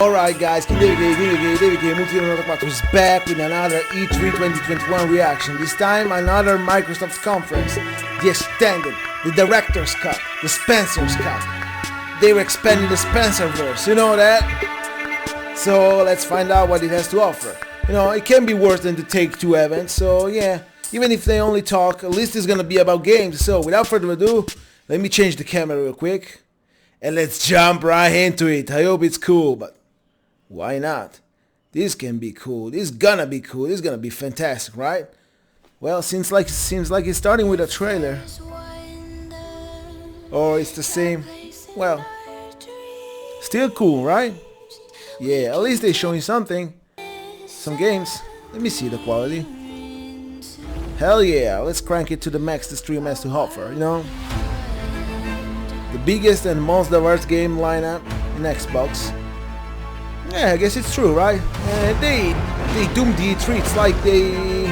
Alright guys, Untitled Chapter is back with another E3 2021 reaction. This time another Microsoft conference. The extended, the director's cut, the Spencer's cut. They were expanding the Spencerverse, you know that? So let's find out what it has to offer. You know, it can be worse than the Take-Two event, so yeah. Even if they only talk, at least it's gonna be about games. So without further ado, let me change the camera real quick. And let's jump right into it. I hope it's cool, but why not? This can be cool. This is gonna be cool. This is gonna be fantastic, right? Well, seems like it's starting with a trailer. Or it's the same. Well, still cool, right? Yeah, at least they're showing something. Some games. Let me see the quality. Hell yeah, let's crank it to the max the stream has to offer, you know? The biggest and most diverse game lineup in Xbox. Yeah, I guess it's true, right? They doomed the E3. It's like they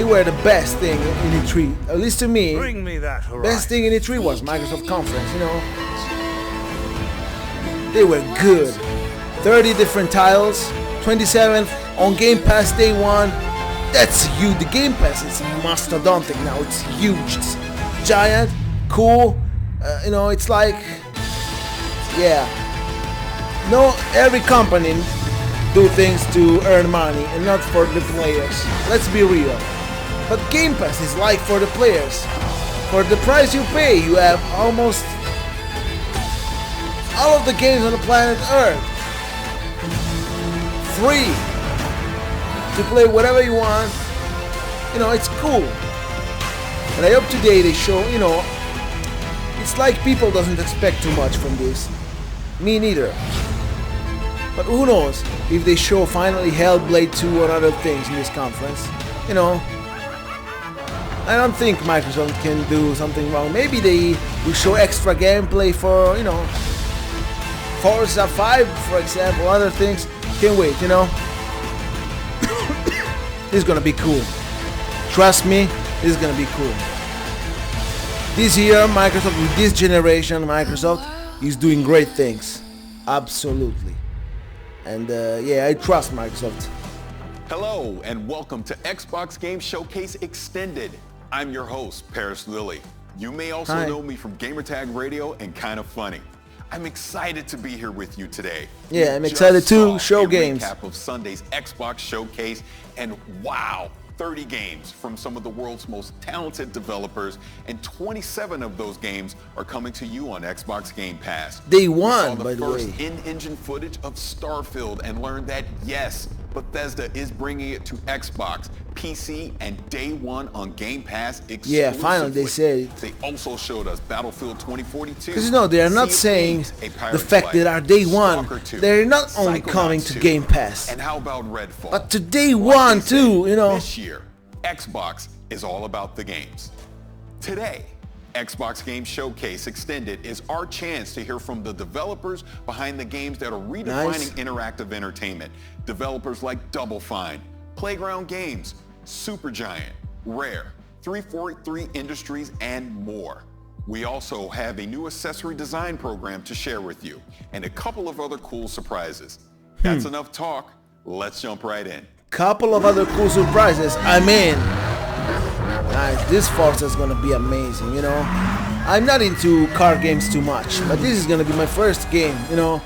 were the best thing in E3. At least to me, Bring me that horizon. best thing in E3 was Microsoft Conference, you know. They were good. 30 different titles, 27 on Game Pass day one. That's huge. The Game Pass is mastodontic now. It's huge. It's giant, cool. You know, it's like, yeah. No, every company do things to earn money and not for the players. Let's be real. But Game Pass is like for the players. For the price you pay, you have almost all of the games on the planet Earth. Free. To play whatever you want. You know, it's cool. And I hope today they show, you know, it's like people doesn't expect too much from this. Me neither. But who knows if they show finally Hellblade 2 or other things in this conference. You know, I don't think Microsoft can do something wrong. Maybe they will show extra gameplay for, you know, Forza 5, for example, other things. Can't wait, you know. This is gonna be cool. Trust me, this is gonna be cool. This year, Microsoft, with this generation, Microsoft is doing great things. Absolutely. And yeah, I trust Microsoft. Hello and welcome to Xbox Game Showcase Extended. I'm your host, Paris Lilly. You may also know me from Gamertag Radio and Kinda Funny. I'm excited to be here with you today. Yeah, I'm excited to show a games. Recap of Sunday's Xbox Showcase, and wow, 30 games from some of the world's most talented developers, and 27 of those games are coming to you on Xbox Game Pass. Day one, by the way. We saw the first in-engine footage of Starfield and learned that yes, Bethesda is bringing it to Xbox, PC, and day one on Game Pass exclusively. Yeah, finally they said it. They also showed us Battlefield 2042. Because you know, they are not saying the fact that our day one, they're not only coming to Game Pass, and how about Redfall? but to day one too, you know. This year, Xbox is all about the games. Today, Xbox Game Showcase Extended is our chance to hear from the developers behind the games that are redefining interactive entertainment. Developers like Double Fine, Playground Games, Supergiant, Rare, 343 Industries, and more. We also have a new accessory design program to share with you, and a couple of other cool surprises. That's enough talk. Let's jump right in. Couple of other cool surprises. I'm in. Nice. This Forza is gonna be amazing, you know. I'm not into car games too much, but this is gonna be my first game, you know,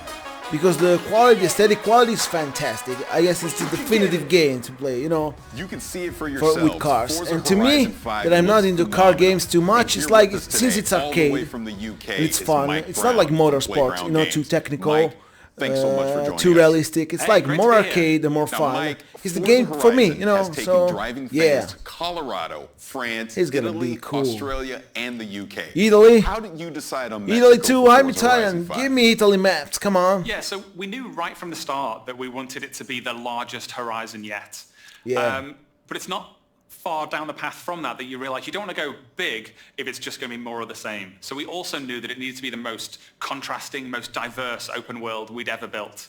because the quality, aesthetic quality is fantastic. I guess it's the definitive game to play, you know, You can see it for yourself with cars. Forza And to me, Horizon 5 that I'm not looks into car phenomenal. games too much, And it's here like, with us since today, it's all the way arcade, from the UK, it's is fun. Mike It's not like Brown, motorsport, Playground you know, too Games. technical. Mike, thanks so much for joining too us. realistic. It's Hey, like great more to be here. arcade, the more Now, fun. Mike, It's the Forza game for me, Horizon you know. has taken So driving fans yeah, to Colorado, France, It's gonna Italy, be cool. Australia, and the UK. Italy, How did you decide on Mexico Italy too. for I'm Forza Italian. Horizon 5? Give me Italy maps. Come on. Yeah, so we knew right from the start that we wanted it to be the largest Horizon yet. Yeah. But it's not far down the path from that you realize you don't want to go big if it's just going to be more of the same. So we also knew that it needed to be the most contrasting, most diverse open world we'd ever built.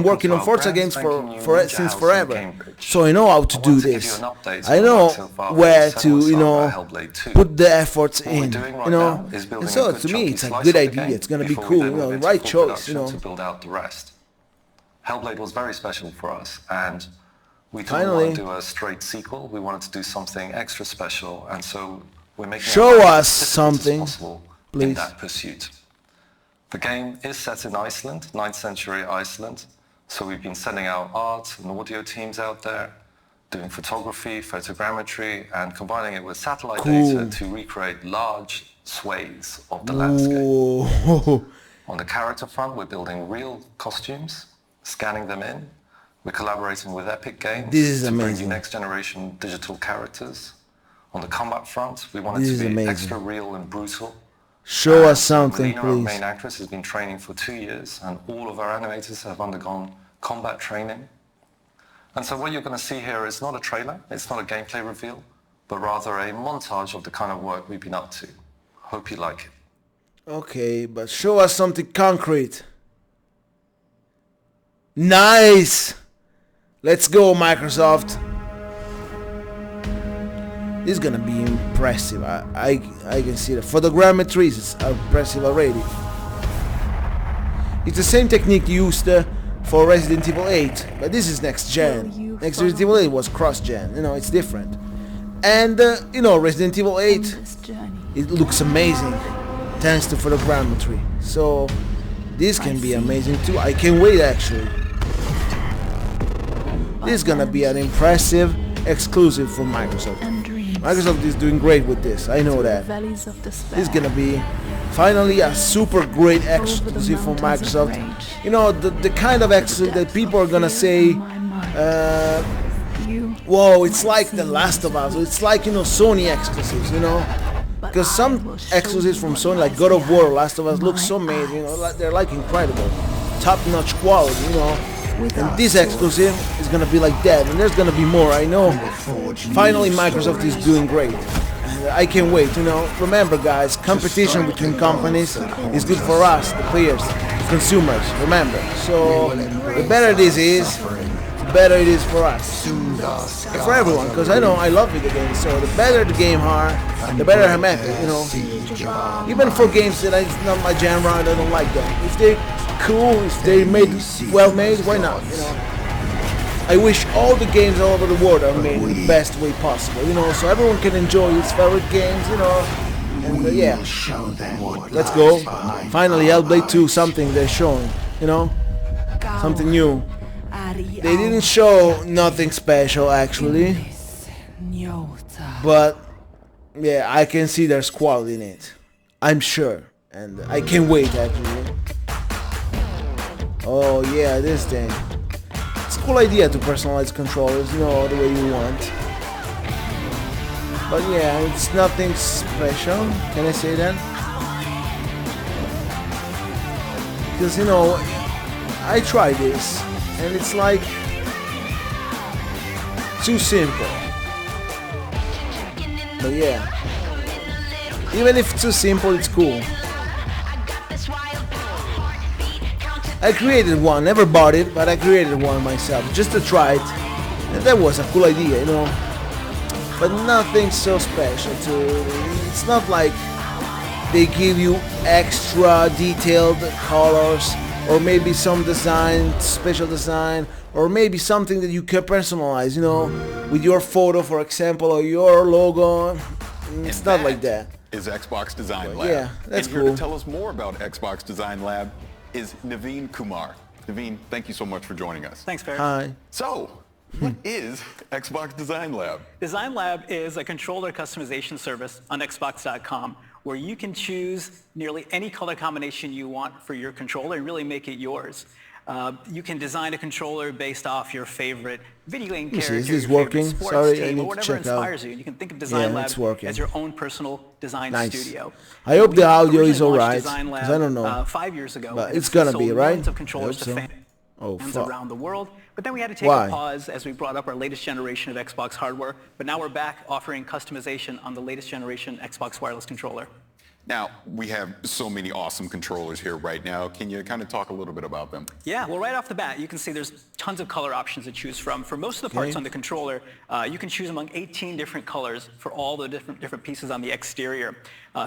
been working on Forza games since forever, so I know how to do this. I know where to, put the efforts in, And so to me, it's a good idea. It's gonna be cool, the right choice, To build out the rest. Hellblade was very special for us, and we didn't Finally. want to do a straight sequel. We wanted to do something extra special, and so we're making Show it us as something, possible in please. that pursuit. The game is set in Iceland, 9th century Iceland, so we've been sending our art and audio teams out there, doing photography, photogrammetry, and combining it with satellite data to recreate large swathes of the landscape. Ooh. On the character front, we're building real costumes, scanning them in. We're collaborating with Epic Games to bring you next generation digital characters. On the combat front, we want it to be extra real and brutal. Show us something, Melina, please. our main actress, has been training for 2 years, and all of our animators have undergone combat training. And so what you're going to see here is not a trailer, it's not a gameplay reveal, but rather a montage of the kind of work we've been up to. Hope you like it. Okay, but show us something concrete. Nice! Let's go, Microsoft. This is gonna be impressive. I can see the photogrammetry is impressive already. It's the same technique used for Resident Evil 8, but this is next gen. Next Resident Evil 8 was cross-gen, you know, it's different. And, you know, Resident Evil 8, it looks amazing, thanks to photogrammetry. So, this can be amazing too. I can't wait, actually. This is gonna be an impressive exclusive for Microsoft. Microsoft is doing great with this, I know that. This is gonna be finally a super great exclusive for Microsoft. You know, the kind of exclusive that people are gonna say, whoa, it's like The Last of Us, it's like, you know, Sony exclusives, you know? Because some exclusives from Sony, like God of War, Last of Us, look so amazing, you know, like, they're like incredible. Top-notch quality, you know? And this exclusive is gonna be like that, and there's gonna be more, I know. Finally, Microsoft is doing great. And I can't wait, you know. Remember, guys, competition between companies is good for us, the players, the consumers, remember. So, the better this is, the better it is for us. And for everyone, because I know I love video games, so the better the game are, the better I'm happy, you know. Even for games that it's not my genre, I don't like them. If they're cool, if they well made, why not, you know. I wish all the games all over the world are made in the best way possible, you know, so everyone can enjoy its favorite games, you know. And yeah, let's go. Finally, Hellblade 2, something they're showing, you know, something new. They didn't show nothing special actually, but yeah, I can see there's quality in it, I'm sure, and I can't wait actually. Oh yeah, this thing. It's a cool idea to personalize controllers, you know, the way you want. But yeah, it's nothing special, can I say that? Because, you know, I tried this, and it's like too simple. But yeah, even if it's too simple, it's cool. I created one, never bought it, but I created one myself, just to try it. And that was a cool idea, you know. But nothing so special it's not like they give you extra detailed colors, or maybe some design, special design, or maybe something that you can personalize, you know, with your photo, for example, or your logo. It's not like that. Is Xbox Design Lab. Yeah, that's cool. And cool. here to tell us more about Xbox Design Lab is Naveen Kumar. Naveen, thank you so much for joining us. Thanks, Ferris. Hi. So, what is Xbox Design Lab? Design Lab is a controller customization service on Xbox.com where you can choose nearly any color combination you want for your controller and really make it yours. You can design a controller based off your favorite video game character, is this your working? favorite sports Sorry, I team, need or to whatever check inspires out. you. You can think of Design Yeah, it's Lab working. as your own personal design studio. I hope the audio is Originally alright, launched Design because Lab, I don't know. 5 years ago, But and it's gonna sold be, right? millions of controllers I to hope so. fans Oh, fuck. around the world. But then we had to take Why? a pause as we brought up our latest generation of Xbox hardware. But now we're back offering customization on the latest generation Xbox wireless controller. Now, we have so many awesome controllers here right now. Can you kind of talk a little bit about them? Yeah, well, right off the bat, you can see there's tons of color options to choose from. For most of the parts on the controller, you can choose among 18 different colors for all the different pieces on the exterior.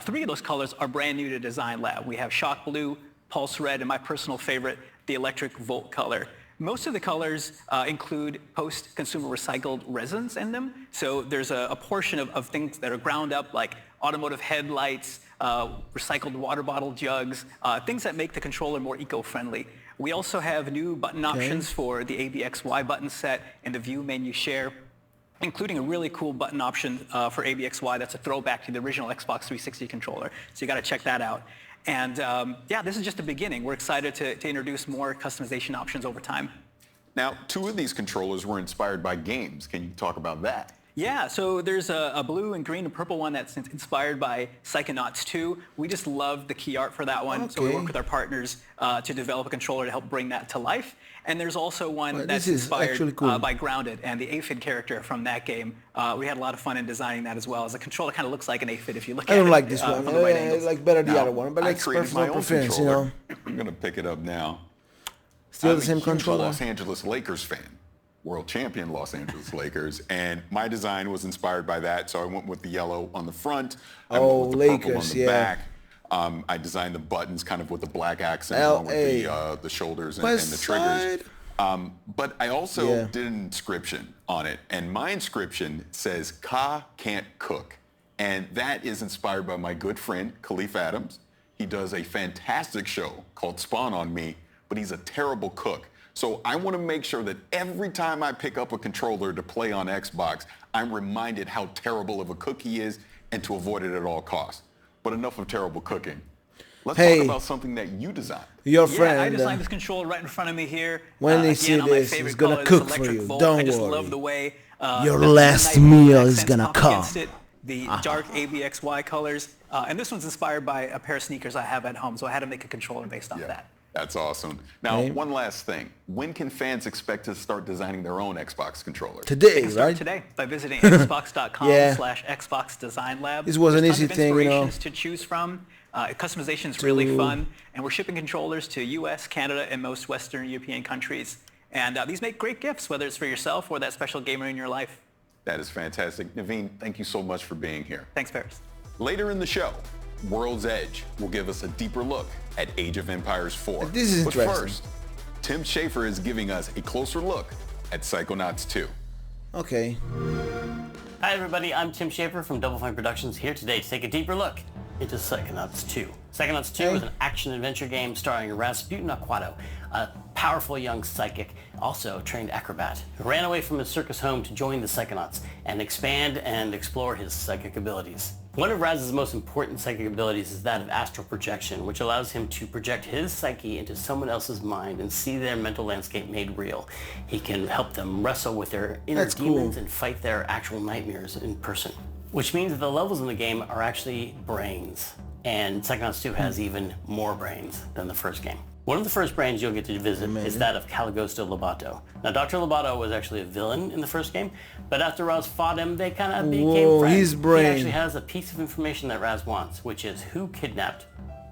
3 of those colors are brand new to Design Lab. We have Shock Blue, Pulse Red, and my personal favorite, the Electric Volt color. Most of the colors include post-consumer recycled resins in them. So there's a portion of things that are ground up, like automotive headlights, recycled water bottle jugs, things that make the controller more eco-friendly. We also have new button options for the ABXY button set and the view menu share, including a really cool button option for ABXY that's a throwback to the original Xbox 360 controller. So you got to check that out. And yeah, this is just the beginning. We're excited to introduce more customization options over time. Now, 2 of these controllers were inspired by games. Can you talk about that? Yeah, so there's a blue and green and purple one that's inspired by Psychonauts 2. We just love the key art for that one, so we work with our partners to develop a controller to help bring that to life. And there's also one that's inspired by Grounded and the aphid character from that game. We had a lot of fun in designing that as well, as the controller kind of looks like an aphid if you look at it. I don't like this one. From the right angles. I like better the other one, but it's personal preference, you know. I'm going to pick it up now. Still the same controller. Los Angeles Lakers fan. World champion Los Angeles Lakers, and my design was inspired by that, so I went with the yellow on the front, I went with the purple on the back. I designed the buttons kind of with the black accent along with the shoulders and the triggers. But I also did an inscription on it, and my inscription says, "Ka can't cook." And that is inspired by my good friend, Khalif Adams. He does a fantastic show called Spawn on Me, but he's a terrible cook. So I want to make sure that every time I pick up a controller to play on Xbox, I'm reminded how terrible of a cook he is and to avoid it at all costs. But enough of terrible cooking. Let's talk about something that you designed. Your friend. I designed this controller right in front of me here. When they see this, he's going to cook for you. Volt. Don't I just worry. love the way your last meal is going to come. The dark ABXY colors. And this one's inspired by a pair of sneakers I have at home, so I had to make a controller based off that. That's awesome. Now, one last thing. When can fans expect to start designing their own Xbox controller? Today, they can start today by visiting xbox.com/Xbox Design Lab. This was an easy thing, you know. To choose from. Customization is really fun, and we're shipping controllers to U.S., Canada, and most Western European countries. And these make great gifts, whether it's for yourself or that special gamer in your life. That is fantastic. Naveen, thank you so much for being here. Thanks, Paris. Later in the show, World's Edge will give us a deeper look at Age of Empires 4. This is interesting. But first, Tim Schafer is giving us a closer look at Psychonauts 2. Okay. Hi everybody, I'm Tim Schafer from Double Fine Productions, here today to take a deeper look into Psychonauts 2. Psychonauts 2 is an action-adventure game starring Rasputin Aquato, a powerful young psychic, also trained acrobat, who ran away from his circus home to join the Psychonauts and expand and explore his psychic abilities. One of Raz's most important psychic abilities is that of astral projection, which allows him to project his psyche into someone else's mind and see their mental landscape made real. He can help them wrestle with their inner demons and fight their actual nightmares in person. Which means that the levels in the game are actually brains. And Psychonauts 2 has even more brains than the first game. One of the first brains you'll get to visit is that of Caligosto Lobato. Now, Dr. Lobato was actually a villain in the first game, but after Raz fought him, they kind of became friends. His brain. He actually has a piece of information that Raz wants, which is who kidnapped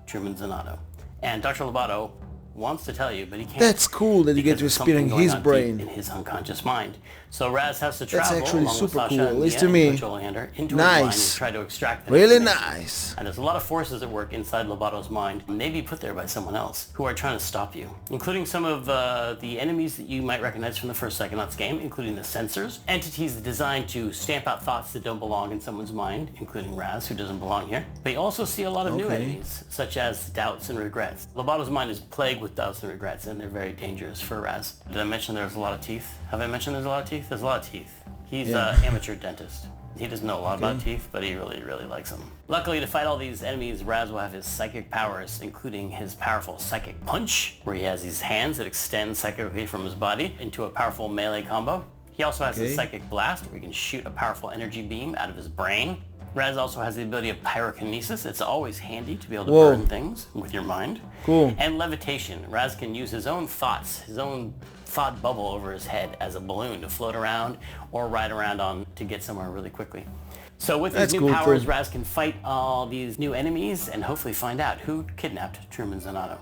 Truman Zanotto. And Dr. Lobato wants to tell you, but he can't. That's cool that you get to experience his brain. In his unconscious mind. So Raz has to travel That's actually along super with Sasha cool, at and least the to me. into his mind and try to extract the Really information. nice. And there's a lot of forces at work inside Lobato's mind, maybe put there by someone else, who are trying to stop you, including some of the enemies that you might recognize from the first Psychonauts game, including the censors, entities designed to stamp out thoughts that don't belong in someone's mind, including Raz, who doesn't belong here. But you also see a lot of new enemies, such as doubts and regrets. Lobato's mind is plagued with doubts and regrets, and they're very dangerous for Raz. Did I mention there's a lot of teeth? Have I mentioned there's a lot of teeth? There's a lot of teeth. He's an amateur dentist. He doesn't know a lot about teeth, but he really, really likes them. Luckily, to fight all these enemies, Raz will have his psychic powers, including his powerful psychic punch, where he has these hands that extend psychically from his body into a powerful melee combo. He also has his psychic blast, where he can shoot a powerful energy beam out of his brain. Raz also has the ability of pyrokinesis. It's always handy to be able to burn things with your mind. Cool. And levitation. Raz can use his own thoughts, his own thought bubble over his head as a balloon to float around or ride around on to get somewhere really quickly. So with these new powers, Raz can fight all these new enemies and hopefully find out who kidnapped Truman Zanotto.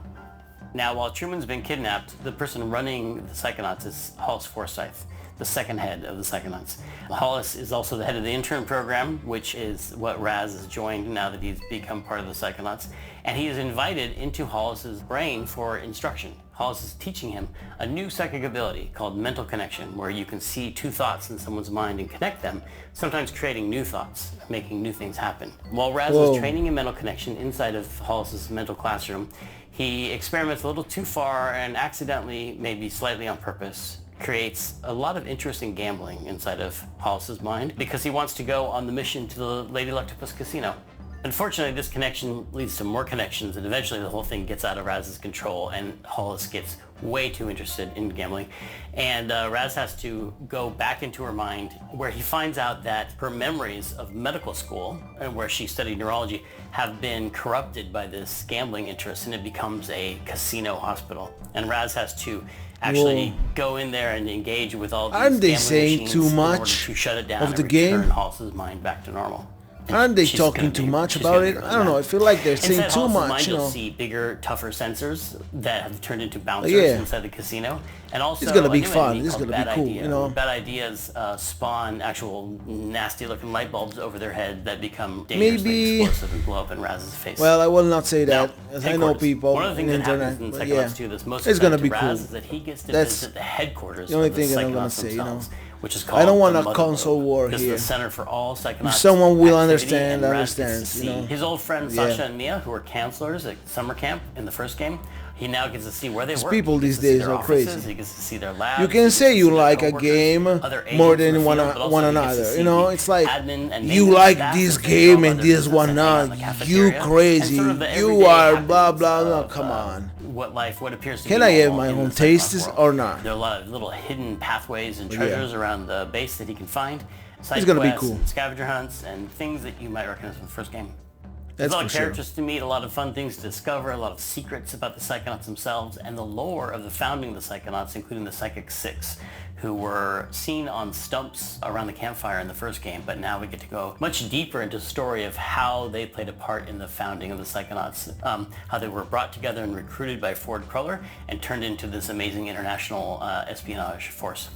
Now, while Truman's been kidnapped, the person running the Psychonauts is Hollis Forsyth, the second head of the Psychonauts. Hollis is also the head of the intern program, which is what Raz has joined now that he's become part of the Psychonauts. And he is invited into Hollis's brain for instruction. Hollis is teaching him a new psychic ability called mental connection, where you can see two thoughts in someone's mind and connect them, sometimes creating new thoughts, making new things happen. While Raz is training in mental connection inside of Hollis's mental classroom, he experiments a little too far and accidentally, maybe slightly on purpose, creates a lot of interest in gambling inside of Hollis's mind because he wants to go on the mission to the Lady Lucktopus Casino. Unfortunately, this connection leads to more connections, and eventually the whole thing gets out of Raz's control, and Hollis gets way too interested in gambling. And Raz has to go back into her mind, where he finds out that her memories of medical school, where she studied neurology, have been corrupted by this gambling interest, and it becomes a casino hospital. And Raz has to actually go in there and engage with all these Aren't they gambling saying machines too in order much to shut it down of and the return game? Hollis's mind back to normal. Aren't they She's talking gonna too be- much she's about gonna it? be I really don't know. I mad. feel like they're saying Inside too Hollis's much, mind, you you'll know. see bigger, tougher sensors that have turned into bouncers Yeah. inside the casino. And also It's gonna be a new fun. enemy It's called gonna be Bad cool, Idea. you know. Bad ideas spawn actual nasty-looking light bulbs over their head that become dangerously Maybe- explosive and blow up in Raz's face. Well, I will not say Now, that, as I know headquarters. people One of the things on the that internet. happens in But yeah, Psychonauts 2 that's most it's gonna exciting be to Raz cool. is that he gets to That's visit the headquarters the only of the thing that I'm gonna Psychonauts say, you know. themselves, which is called I don't want the a Mother console Lobe. war This here. is the center for all Psychonauts. If someone will activity, understand, and Raz gets to understands, you see know. his old friends Yeah. Sasha and Mia, who were counselors at summer camp in the first game. He now gets to see where they work. people He gets these to see days their are offices, crazy. He gets to see their labs. You he can gets say to you see their like a coworkers, game other agents more in the than field, one but also one he gets to another. see You know, the it's like admin and you maintenance like staff this as they game go and about this their one business not. in the You cafeteria, and crazy. sort of the You everyday are happenings blah blah blah. of, Come on. what appears to Can be I have normal my in own the Psychonauts tastes world. or not? There are a lot of little hidden pathways and Yeah. treasures around the base that he can find. Side It's gonna be quests cool. and scavenger hunts and things that you might recognize from the first game. There's That's a lot for of sure. characters to meet, a lot of fun things to discover, a lot of secrets about the Psychonauts themselves, and the lore of the founding of the Psychonauts, including the Psychic Six, who were seen on stumps around the campfire in the first game, but now we get to go much deeper into the story of how they played a part in the founding of the Psychonauts, how they were brought together and recruited by Ford Cruller and turned into this amazing international espionage force.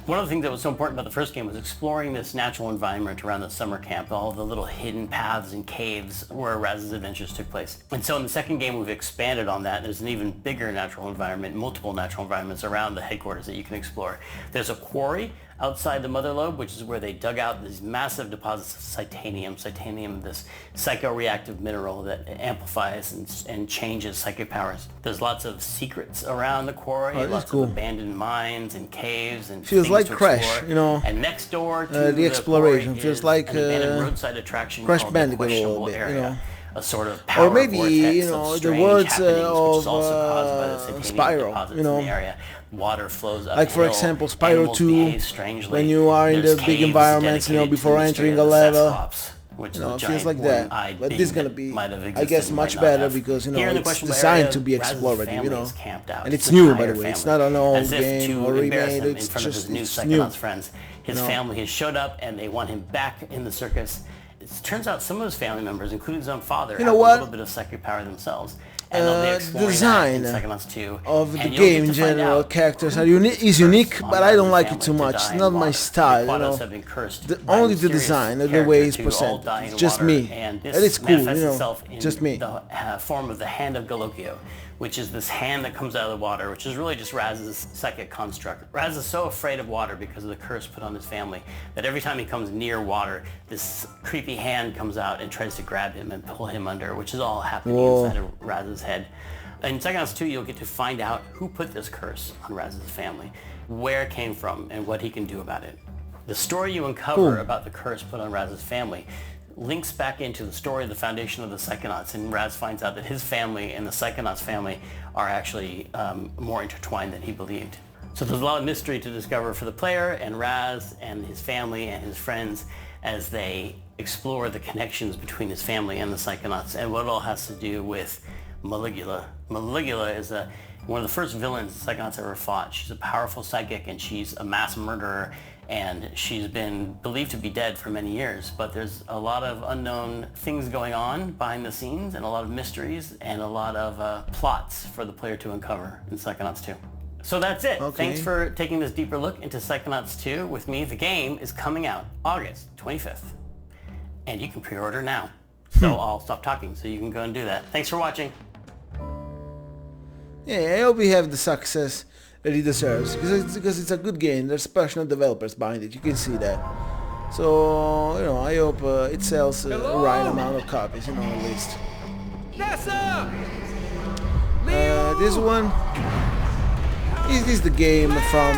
One of the things that was so important about the first game was exploring this natural environment around the summer camp, all the little hidden paths and caves where Raz's adventures took place. And so in the second game, we've expanded on that. There's an even bigger natural environment, multiple natural environments around the headquarters that you can explore. There's a quarry outside the Mother Lobe, which is where they dug out these massive deposits of titanium. Titanium, this psychoreactive mineral that amplifies and changes psychic powers. There's lots of secrets around the quarry, Oh, that's lots cool. of abandoned mines and caves and Feels things like to Crash, explore. you know, And next door to the exploration quarry feels is like, an abandoned roadside attraction Crash called Bandicoot the a little Questionable bit, you Area. know. A sort of power Or maybe, vortex you of know, the strange words happenings, which is of also caused by the titanium Spiral, deposits you know. in the area. Water flows uphill. Like, for example, Spyro Animals 2, behave strangely. when you are in There's the big caves environments, you know, dedicated to before the mystery entering of a the level. Cyclops, which You is know, a it feels giant like that. one-eyed But being this is gonna that be, might have I existed guess, and much might not better have. because, you know, Here in the it's questionable designed area, to be Raz's explorative, family you know. is camped out. And it's His new, by entire the way. It's family. not an old As if game to or embarrass remade. him in It's front of just his new it's new. Psychonauts friends. His You know. family has showed up and they want him back in the circus. It turns out some of his family members, including his own father, You know have what? a little bit of psychic power themselves. And they'll be The exploring design that in Psychonauts 2. of the And you'll game get in to find general, out characters who are put this is unique, curse but on I don't Raz's like it family too to much. die It's in not my water. style, The you know. Quados have been cursed The, by a only the mysterious design, and the character way it's to all presented. die It's in just water. me. And this And it's cool, you manifests know. itself in Just me. the form of the Hand of Galokio, which is this hand that comes out of the water, which is really just Raz's psychic construct. Raz is so afraid of water because of the curse put on his family that every time he comes near water, this creepy hand comes out and tries to grab him and pull him under, which is all happening Whoa. inside of Raz's head. In Psychonauts 2, you'll get to find out who put this curse on Raz's family, where it came from, and what he can do about it. The story you uncover about the curse put on Raz's family links back into the story of the foundation of the Psychonauts, and Raz finds out that his family and the Psychonauts family are actually more intertwined than he believed. So there's a lot of mystery to discover for the player and Raz and his family and his friends as they explore the connections between his family and the Psychonauts and what it all has to do with Maligula. Maligula is one of the first villains the Psychonauts ever fought. She's a powerful psychic and she's a mass murderer, and she's been believed to be dead for many years, but there's a lot of unknown things going on behind the scenes and a lot of mysteries and a lot of plots for the player to uncover in Psychonauts 2. So that's it. Okay. Thanks for taking this deeper look into Psychonauts 2 with me. The game is coming out August 25th, and you can pre-order now. So I'll stop talking so you can go and do that. Thanks for watching. Yeah, I hope he have the success that he deserves, because it's a good game. There's passionate developers behind it. You can see that. So I hope it sells the right amount of copies, at least. This one is the game from.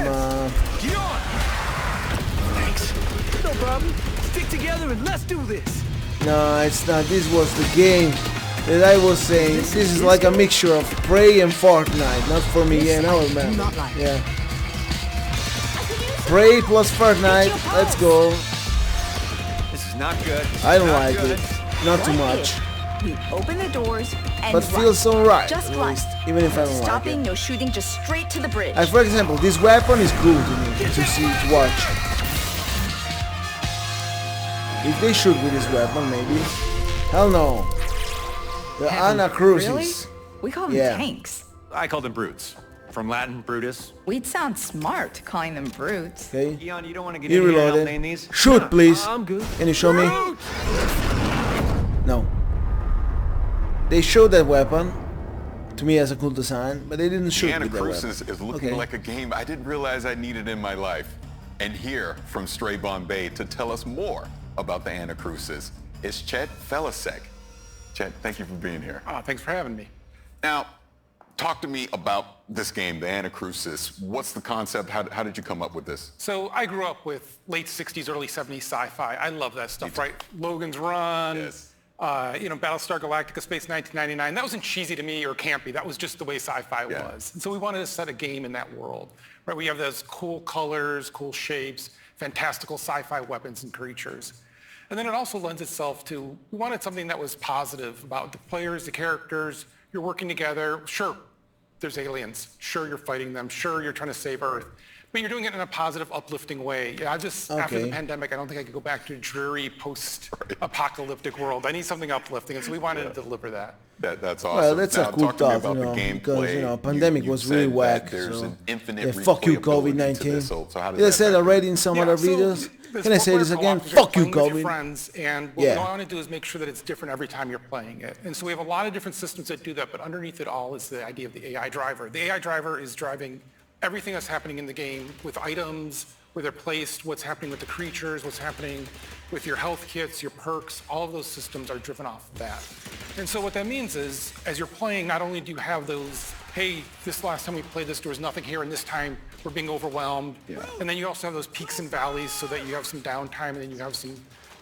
Thanks. No problem. Stick together and let's do this. No, it's not. This was the game that I was saying. This is like a mixture of Prey and Fortnite. Not for me, yeah, no, man. Yeah. Prey plus Fortnite. Let's go. This is not good. I don't like it. Not too much. We open the doors and But feels so right, just at run. least, even if I don't like Stopping, it. no shooting, just straight to the bridge. For example, this weapon is cool to me, to watch. If they shoot with this weapon, maybe. Hell no. The Anacrucis. Really? We call them tanks. I call them brutes. From Latin, Brutus. We'd sound smart calling them brutes. Okay. Eon, you don't want to get He in here and help reloaded. name these? Shoot, please. I'm good. Can you show me? No. They showed that weapon to me as a cool design, but they didn't shoot The with that weapon. Anacrucis is looking like a game I didn't realize I needed in my life. And here from Stray Bombay to tell us more about the Anacrucis is Chet Felisek. Chet, thank you for being here. Thanks for having me. Now, talk to me about this game, the Anacrucis. What's the concept? How did you come up with this? So I grew up with late 60s, early 70s sci-fi. I love that stuff, right? Logan's Run, Yes. Battlestar Galactica, Space 1999. That wasn't cheesy to me or campy. That was just the way sci-fi was. And so we wanted to set a game in that world, right? We have those cool colors, cool shapes, fantastical sci-fi weapons and creatures. And then it also lends itself to, we wanted something that was positive about the players, the characters. You're working together. Sure, there's aliens. Sure, you're fighting them. Sure, you're trying to save Earth. But you're doing it in a positive, uplifting way. Yeah, after the pandemic, I don't think I could go back to a dreary, post-apocalyptic world. I need something uplifting, and so we wanted to deliver that. That's awesome. Well, that's now, a cool talk to me thought, about the gameplay. because pandemic was really said whack. that there's So an infinite fuck you, replayability to COVID-19. this, so how does I that said factor already in some other videos. Can I say this again? Fuck you, With your COVID. friends, and what we want to do is make sure that it's different every time you're playing it. And so we have a lot of different systems that do that, but underneath it all is the idea of the AI driver. The AI driver is driving everything that's happening in the game with items, where they're placed, what's happening with the creatures, what's happening with your health kits, your perks, all of those systems are driven off of that. And so what that means is, as you're playing, not only do you have those, hey, this last time we played this, there was nothing here, and this time we're being overwhelmed. And then you also have those peaks and valleys so that you have some downtime, and then you have some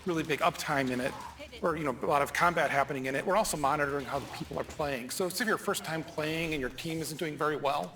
really big uptime in it, or a lot of combat happening in it. We're also monitoring how the people are playing. So if you're first time playing and your team isn't doing very well,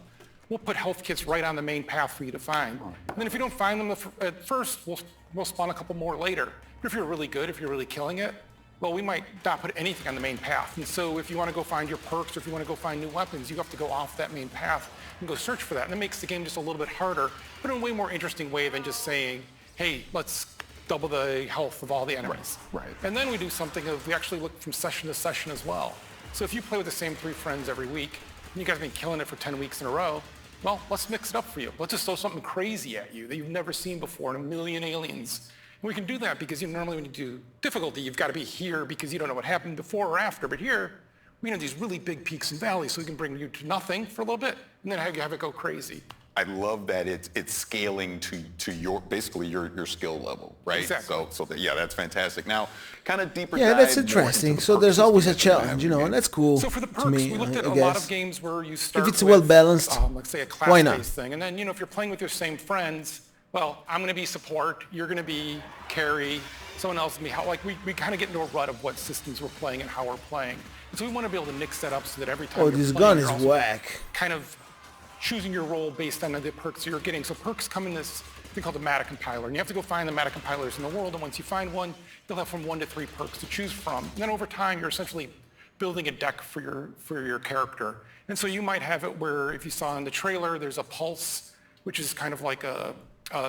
we'll put health kits right on the main path for you to find. And then if you don't find them at first, we'll spawn a couple more later. But if you're really good, if you're really killing it, well, we might not put anything on the main path. And so if you want to go find your perks, or if you want to go find new weapons, you have to go off that main path and go search for that. And it makes the game just a little bit harder, but in a way more interesting way than just saying, hey, let's double the health of all the enemies. Right. And then we do something of, we actually look from session to session as well. So if you play with the same 3 friends every week, and you guys have been killing it for 10 weeks in a row, well, let's mix it up for you. Let's just throw something crazy at you that you've never seen before, and a million aliens. And we can do that because normally when you do difficulty, you've got to be here because you don't know what happened before or after. But here, we have these really big peaks and valleys, so we can bring you to nothing for a little bit, and then have it go crazy. I love that it's scaling to your basically your skill level, right? Exactly. So that's fantastic. Now, kind of deeper. Yeah, that's interesting. So there's always a challenge, and that's cool. So for the perks, to me, we looked at I a lot guess. of games where you start If it's with, well balanced, let's say a why not? class-based thing, and then if you're playing with your same friends, well, I'm going to be support, you're going to be carry, someone else will be how. Like we kind of get into a rut of what systems we're playing and how we're playing, and so we want to be able to mix that up so that every time. Oh, you're this playing, gun you're is also whack. Kind of choosing your role based on the perks you're getting. So perks come in this thing called the meta compiler, and you have to go find the meta compilers in the world. And once you find one, you'll have from 1 to 3 perks to choose from. And then over time, you're essentially building a deck for your character. And so you might have it where, if you saw in the trailer, there's a pulse, which is kind of like a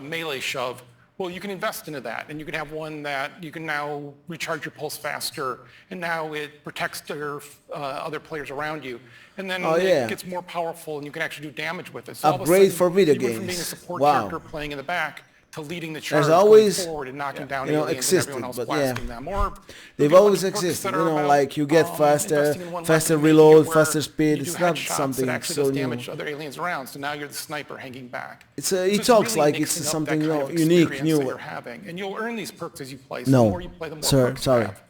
melee shove. Well, you can invest into that, and you can have one that you can now recharge your pulse faster, and now it protects your other players around you. And then it gets more powerful, and you can actually do damage with it. So Upgrade for video you went from games. being a support Wow. character playing in the back to leading the charge, There's always, going forward and knocking down you know, aliens existed, and everyone else but blasting yeah. them. Or They've always existed, you know, like you get faster reload, faster speed. It's not something so new. Damage other aliens around, so now you're the sniper hanging back. He talks like it's something, you know, unique, new. You're having, and you'll earn these perks as you play. So the more you play, the more perks you have.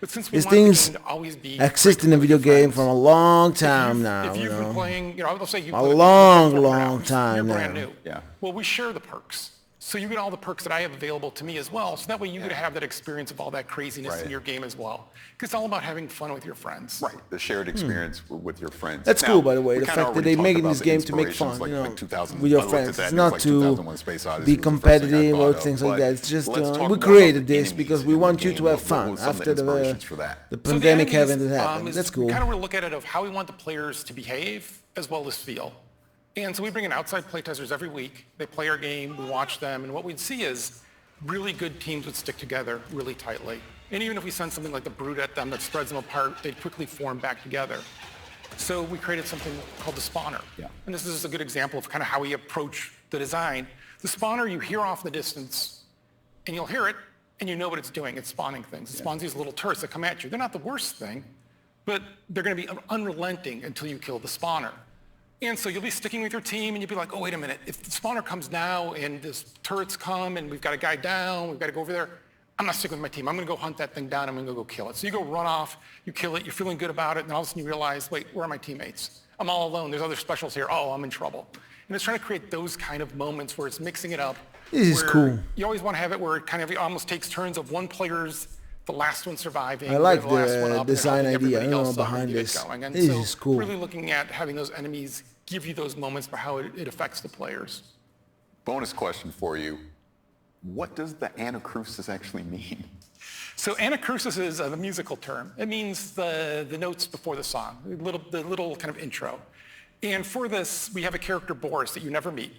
But since we These want the things game to always be exist in a video game for a long time now, if you you've know. been playing, you know, let's say you A play long time you're brand now. new. Yeah. Well, we share the perks. So you get all the perks that I have available to me as well. So that way you get to have that experience of all that craziness in your game as well. Because it's all about having fun with your friends. Right, the shared experience with your friends. That's Now, cool, by the way. we The kinda fact that already they make talked this about game the to make fun, inspirations, you know, like 2000 with your I looked friends. at that It's and not like to 2001 Space Odyssey be was the first thing I competitive thought or of, things like but that. It's just, let's talk we about created the this enemies because in we the want you game. to have What fun was some of after inspirations for that? the So pandemic enemies, having happened. That's cool. We kind of look at it of how we want the players to behave as well as feel. And so we bring in outside playtesters every week. They play our game, we watch them, and what we'd see is really good teams would stick together really tightly. And even if we send something like the Brood at them that spreads them apart, they'd quickly form back together. So we created something called the spawner. Yeah. And this is a good example of kind of how we approach the design. The spawner you hear off in the distance, and you'll hear it, and you know what it's doing. It's spawning things. It spawns these little turrets that come at you. They're not the worst thing, but they're going to be unrelenting until you kill the spawner. And so you'll be sticking with your team and you'll be like, oh, wait a minute. If the spawner comes now and this turrets come and we've got a guy down, we've got to go over there, I'm not sticking with my team. I'm going to go hunt that thing down. I'm going to go kill it. So you go run off, you kill it, you're feeling good about it, and all of a sudden you realize, wait, where are my teammates? I'm all alone. There's other specials here. Oh, I'm in trouble. And it's trying to create those kind of moments where it's mixing it up. This is cool. You always want to have it where it kind of almost takes turns of one player's the last one surviving. I like the design idea, you know, behind this. This is cool. Really looking at having those enemies give you those moments for how it affects the players. Bonus question for you. What does the anacrusis actually mean? So anacrusis is a musical term. It means the notes before the song, the little kind of intro. And for this, we have a character, Boris, that you never meet.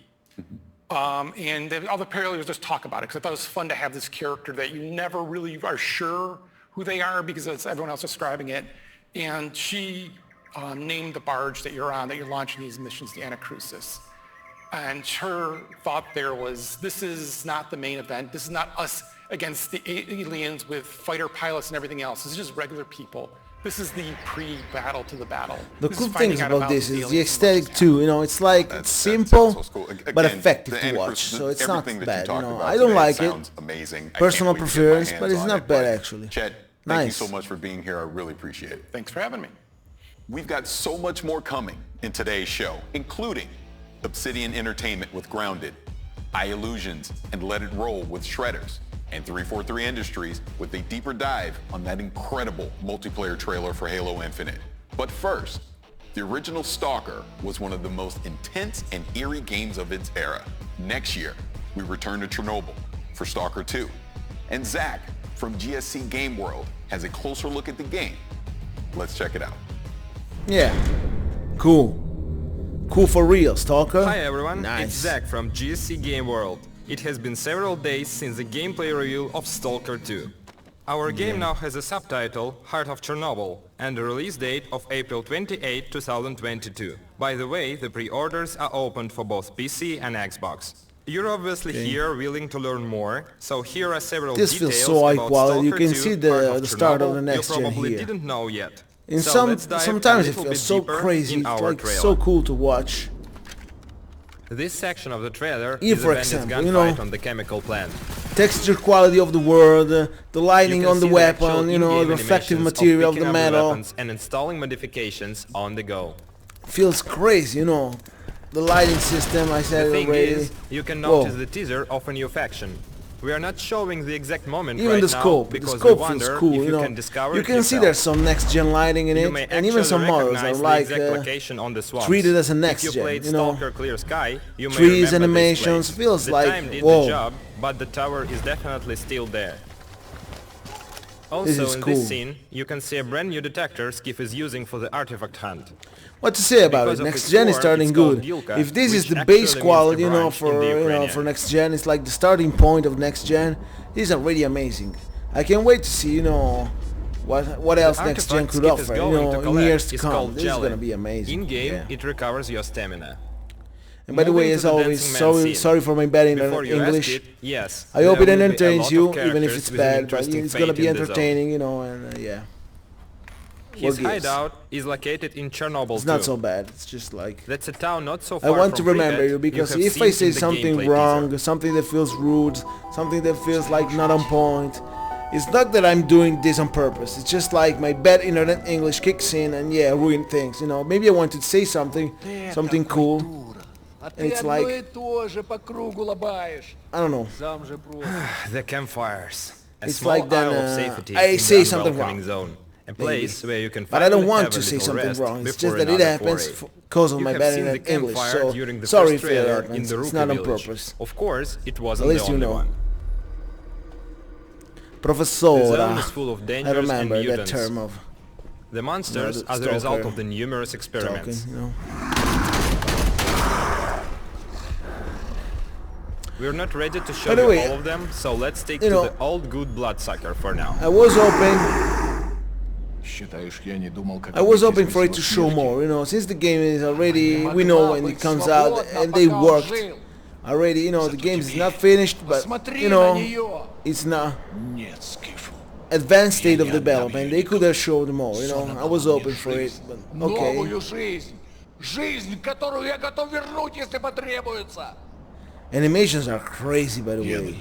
And all the players just talk about it because I thought it was fun to have this character that you never really are sure who they are because it's everyone else describing it. And she named the barge that you're on, that you're launching these missions, the Anacrusis. And her thought there was, this is not the main event. This is not us against the aliens with fighter pilots and everything else. This is just regular people. This is the pre-battle to the battle. The cool things about this is the aesthetic too. You know, it's like it's simple but effective to watch. So it's not bad. You know, I don't like it. Personal preference, but it's not bad actually. Chet, thank you so much for being here. I really appreciate it. Thanks for having me. We've got so much more coming in today's show, including Obsidian Entertainment with Grounded, iLlusions and Let It Roll with Shredders, and 343 Industries with a deeper dive on that incredible multiplayer trailer for Halo Infinite. But first, the original Stalker was one of the most intense and eerie games of its era. Next year, we return to Chernobyl for Stalker 2. And Zach from GSC Game World has a closer look at the game. Let's check it out. Yeah, cool. Cool for real, Stalker. Hi everyone, nice. It's Zach from GSC Game World. It has been several days since the gameplay reveal of Stalker 2. Our game now has a subtitle, Heart of Chernobyl, and a release date of April 28, 2022. By the way, the pre-orders are open for both PC and Xbox. You're obviously here willing to learn more, so here are several this details feels so high about quality. You Stalker can 2, see Heart the start of the Chernobyl next you gen probably here. didn't know yet. In So let's dive sometimes a it little feels bit so deeper crazy, in it's our like trailer. so cool to watch. This section of the trailer Here, is for a bandit's example, you gunfight know, on the chemical plant. Texture quality of the world, the lighting You can on the see actual weapon, you know, in-game the reflective animations material of picking the up metal. weapons and installing modifications on the go. Feels crazy, you know. The lighting system, I said The it thing already. is, you can Whoa. notice the teaser of a new faction. We are not showing the exact moment Even right the now scope because we feels wonder cool, if you know. can discover You it can see yourself. there's some next gen lighting in You it, may and even some models are recognize the like exact location on the swamps. treated as a If next you gen, played you know. Stalker Clear Sky, you may Trees, remember this animations, place. feels the like, time did whoa. the job, but the tower is definitely still there. Also is in cool. this scene, you can see a brand new detector Skiff is using for the artifact hunt. What to say about Because it? of Next its gen is form, starting it's called good. Yulka, If this is which the base actually quality, means you the know, branch in the Ukrainian. for next gen, it's like the starting point of next gen. This is already amazing. I can't wait to see, you know, what else next gen artifact could Skiff is offer, you going know, to in collect years to is come. called This is Jelly. gonna be amazing. In game, Yeah. it recovers your stamina. And by the way, as always, sorry for my bad English. Yes, I hope it entertains you, even if it's bad, but it's gonna be entertaining, you know, and yeah. His hideout is located in Chernobyl. It's not so bad. It's just like... That's a town not so far I want to from remember Pripyat you, because you if I say something wrong, something that feels rude, something that feels like not on point, it's not that I'm doing this on purpose. It's just like my bad internet English kicks in and yeah, ruin things, you know. Maybe I want to say something cool, and it's like... I don't know. The campfires. A It's small like then isle of safety I in say the something unwelcoming wrong. zone. A place where you can But I don't finally want have to a say little something rest wrong. It's before just that it another happens foray. because of You my have bad seen the internet English. campfire So during the sorry first if it trailer in happens. the It's Rookie not on village. purpose. Of course, it At wasn't the least you only know. one. The Professora. zone is full of I dangers remember and that mutants. term of The monsters are the result of the numerous experiments. talking, you know. We're not ready to show By the you way, all of them, so let's stick you to know, the old good bloodsucker for now. I was hoping for it to show more, you know, since the game is already, we know when it comes out, and they worked already, you know, the game is not finished, but, you know, it's not advanced state of development. They could have showed more, you know. I was hoping for it, but okay. Animations are crazy, by the way.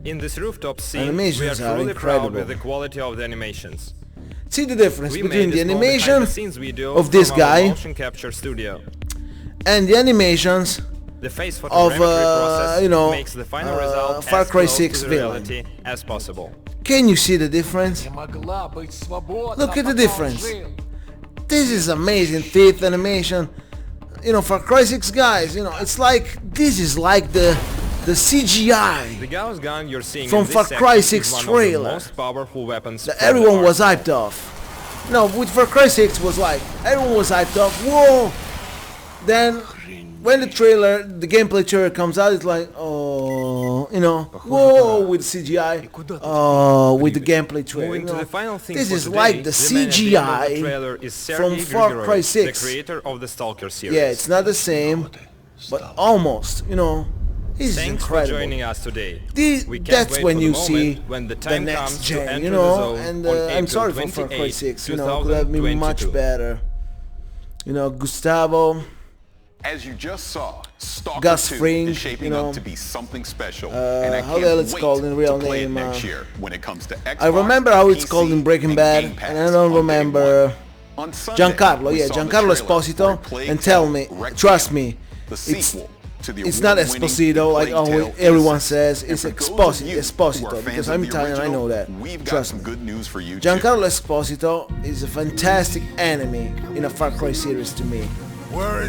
In this rooftop scene, Animations we are are truly incredible. proud with the quality of the animations. See the difference We between made the a small animation behind-the-scenes video of this from our guy motion capture studio. and the animations The face of, photogrammetry process you know, makes the final result Far as Cry close 6 to the villain. reality as possible. Can you see the difference? Look at the difference. This is amazing teeth animation. You know, Far Cry 6 guys, you know, it's like, this is like the CGI The Gauss gun you're seeing from in this Far Cry section 6 is one trailer of the most powerful weapons that from everyone the was arsenal. hyped off. No, with Far Cry 6 was like, everyone was hyped off, whoa! Then, when the gameplay trailer comes out, it's like, oh, you know, whoa, with CGI, oh, with the gameplay trailer. Moving You to know, the final thing this for is today, like the man at the end of the CGI trailer is from Sergei Far Cry Grigorovich, 6. the creator of the Stalker series. Yeah, it's not the same, but almost, you know. This is Thanks incredible. for joining us today. We can't That's wait when for you the see moment when the the time next comes to gen, enter you the know, zone and on I'm April sorry for Far Cry 28, 6, you know, could have been much 2022. better. You know, Gustavo, As you just saw, Stalker Gus 2 Fring, is shaping you know, up to be something special, and I how the hell can't it's wait called in real to play it name, next year when it comes to Xbox, I remember how it's PC, called in Breaking and Bad, Game Pass and I don't on day remember one. On Sunday, Giancarlo, we yeah, saw the Giancarlo trailer for Esposito, A Plague and tell Tale: me, Requiem, trust me, the it's sequel to the it's not award-winning Esposito like Plague Tale everyone innocence. says, And it's for those of you who are Esposito, fans because of I'm the Italian, I know original, that, We've got trust some me. good news for you too. Giancarlo Esposito is a fantastic enemy in a Far Cry series to me.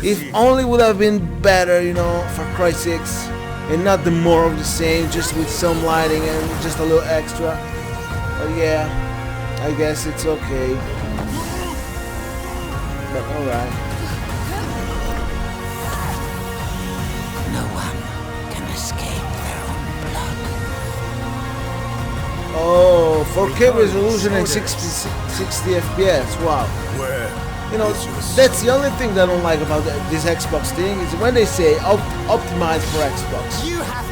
If only would have been better, you know, Far Cry 6, and not the more of the same, just with some lighting and just a little extra. But yeah, I guess it's okay. But alright. No one can escape their own blood. Oh, 4K resolution and 60 FPS, wow. You know, that's the only thing that I don't like about this Xbox thing, is when they say optimized for Xbox.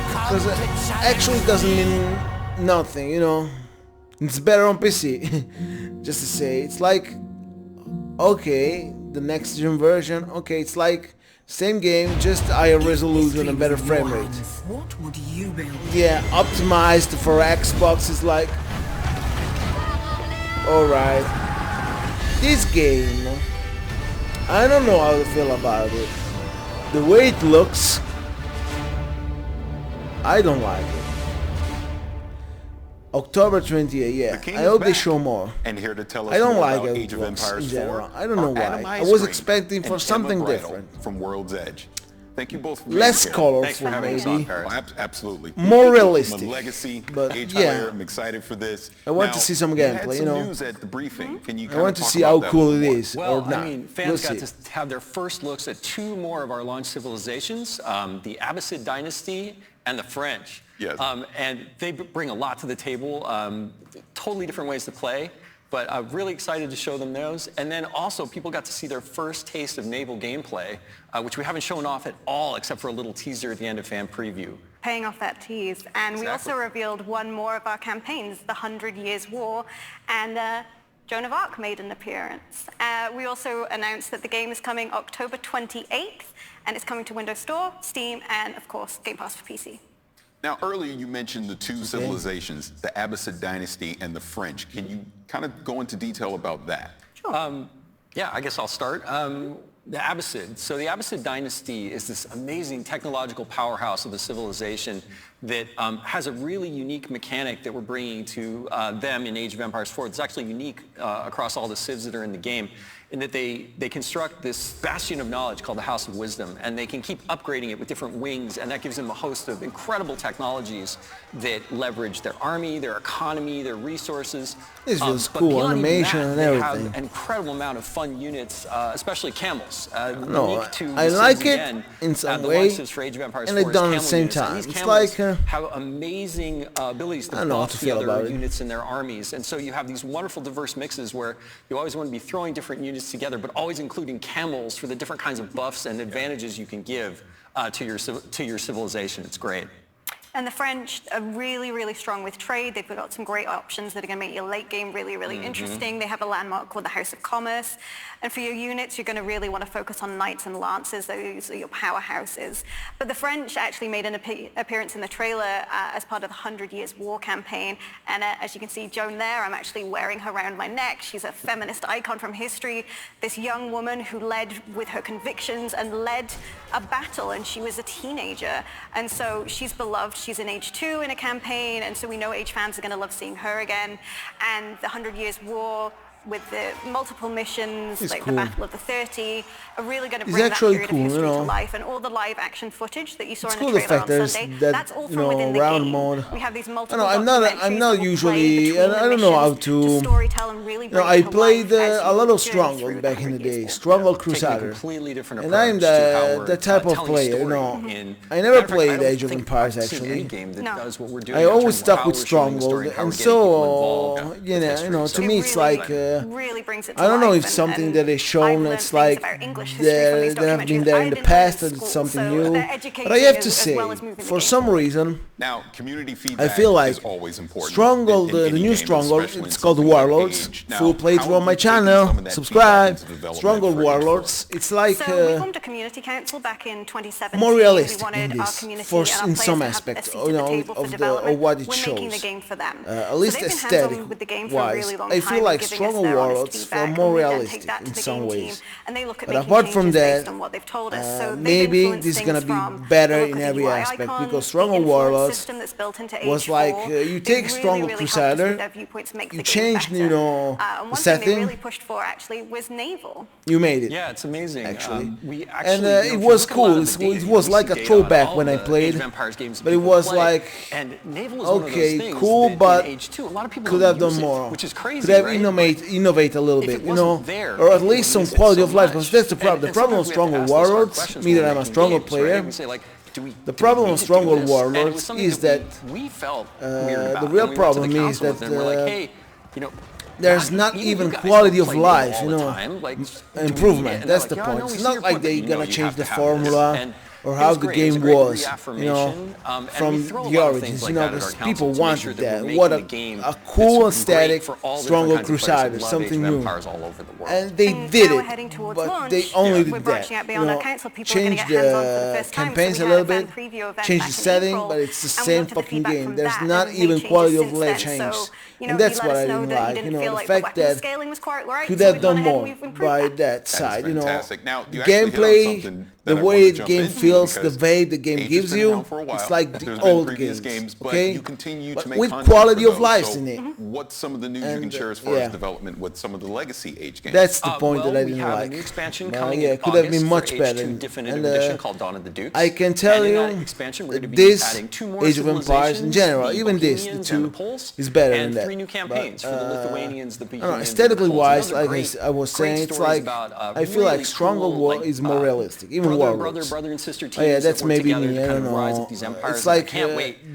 Because it actually doesn't mean nothing, you know. It's better on PC. Just to say, it's like, okay, the next gen version, okay, it's like same game, just higher resolution and better frame rate. What would you build? Yeah, optimized for Xbox is like, alright. This game, I don't know how to feel about it. The way it looks, I don't like it. October 28th, yeah. The king I is hope they back. show more. And here to tell us I don't more like about how Age it of looks Empires in 4 general. I don't know are Adam why. I was Ice expecting Cream for and something Emma Bridle different. from World's Edge. Thank you both for Less being here. colorful, maybe. Absolutely. More realistic. Legacy, But Age yeah. Higher, I'm excited for this. I want Now, to see some you had gameplay, some you know. news at the briefing. Can you I kind want of to talk see how about that cool a it little is, Well, or not. I mean, fans We'll got see. to have their first looks at two more of our launch civilizations, the Abbasid dynasty and the French. Yes. And they bring a lot to the table, totally different ways to play. But I'm really excited to show them those. And then also people got to see their first taste of naval gameplay, which we haven't shown off at all except for a little teaser at the end of fan preview. Paying off that tease. And we also revealed one more of our campaigns, the 100 Years War, and Joan of Arc made an appearance. We also announced that the game is coming October 28th, and it's coming to Windows Store, Steam, and of course, Game Pass for PC. Now, earlier you mentioned the two civilizations, the Abbasid dynasty and the French. Can you kind of go into detail about that? Sure. Yeah, I guess I'll start. The Abbasid. So the Abbasid dynasty is this amazing technological powerhouse of a civilization that has a really unique mechanic that we're bringing to them in Age of Empires 4. It's actually unique across all the civs that are in the game, in that they construct this bastion of knowledge called the House of Wisdom, and they can keep upgrading it with different wings, and that gives them a host of incredible technologies that leverage their army, their economy, their resources. This was cool animation and everything. They have an incredible amount of fun units, especially camels. No, I like it in some way, and I don't at the same time. It's like have amazing abilities to buff the other units in their armies, and so you have these wonderful diverse mixes where you always want to be throwing different units together, but always including camels for the different kinds of buffs and advantages you can give to your civilization. It's great. And the French are really, really strong with trade. They've got some great options that are going to make your late game really, really interesting. They have a landmark called the House of Commerce. And for your units, you're going to really want to focus on knights and lancers. Those are your powerhouses. But the French actually made an appearance in the trailer as part of the 100 Years War campaign. And as you can see Joan there, I'm actually wearing her around my neck. She's a feminist icon from history. This young woman who led with her convictions and led a battle, and she was a teenager. And so she's beloved. She's in Age 2 in a campaign, and so we know Age fans are going to love seeing her again. And the 100 Years War, with the multiple missions, like the Battle of the 30, are really going to bring that period of history to life. And all the live action footage that you saw in the trailer on Sunday, that's all from within the game. We have these multiple I'm not usually, I don't know how to, I played a lot of Stronghold back in the day, Stronghold Crusader, and I'm the type of player, I never played Age of Empires actually. I always stuck with Stronghold, and so, to me it's like, really brings it to I don't know life, if something that is shown, it's like they have been there in the past and it's something new. But I have to say, for some reason, now community feedback I feel like is always important. Stronghold, the new Stronghold, it's called Warlords. Full playthrough on my channel. Subscribe. Stronghold Warlords. It's like we formed a community council back in 2017. More realistic in this, in some aspects, of what it shows. At least aesthetic-wise, I feel like Stronghold Warlords are more realistic in some ways. But apart from that, maybe this is going to be better in every aspect, because Stronghold Warlords was like, you take Stronghold Crusader, you change, the setting, you made it. Yeah, it's amazing. Actually. And it was cool. It was like a throwback when I played, but it was like, okay, cool, but could have done more. Could have innovate a little bit, or at least some quality of life, because that's the problem. The problem of Stronghold Warlords, me that I'm a Stronghold player, the problem of Stronghold Warlords is that the real problem is that there's not even quality of life, improvement. That's the point. It's not like they're gonna change the formula or how the game was, from the origins, because people wanted that. What a cool aesthetic Stronghold Crusader, something new. And they did it, but they only did that. Changed the campaigns a little bit, changed the setting, but it's the same fucking game. There's not even quality of life change. And that's what I didn't like, the fact that could have done more by that side, gameplay, the way the game feels, the way the game gives you, it's like the old games, okay? But with quality of life in it. What's some of the news you can share as far as development with some of the legacy Age games? That's the point that I didn't like. It could have been much better. And I can tell you, this Age of Empires in general, even this, the 2, is better than that. Aesthetically wise, like I was saying, it's like, I feel like Stronghold War is more realistic, even Warlords. Oh yeah, that's maybe me, I don't know. It's like,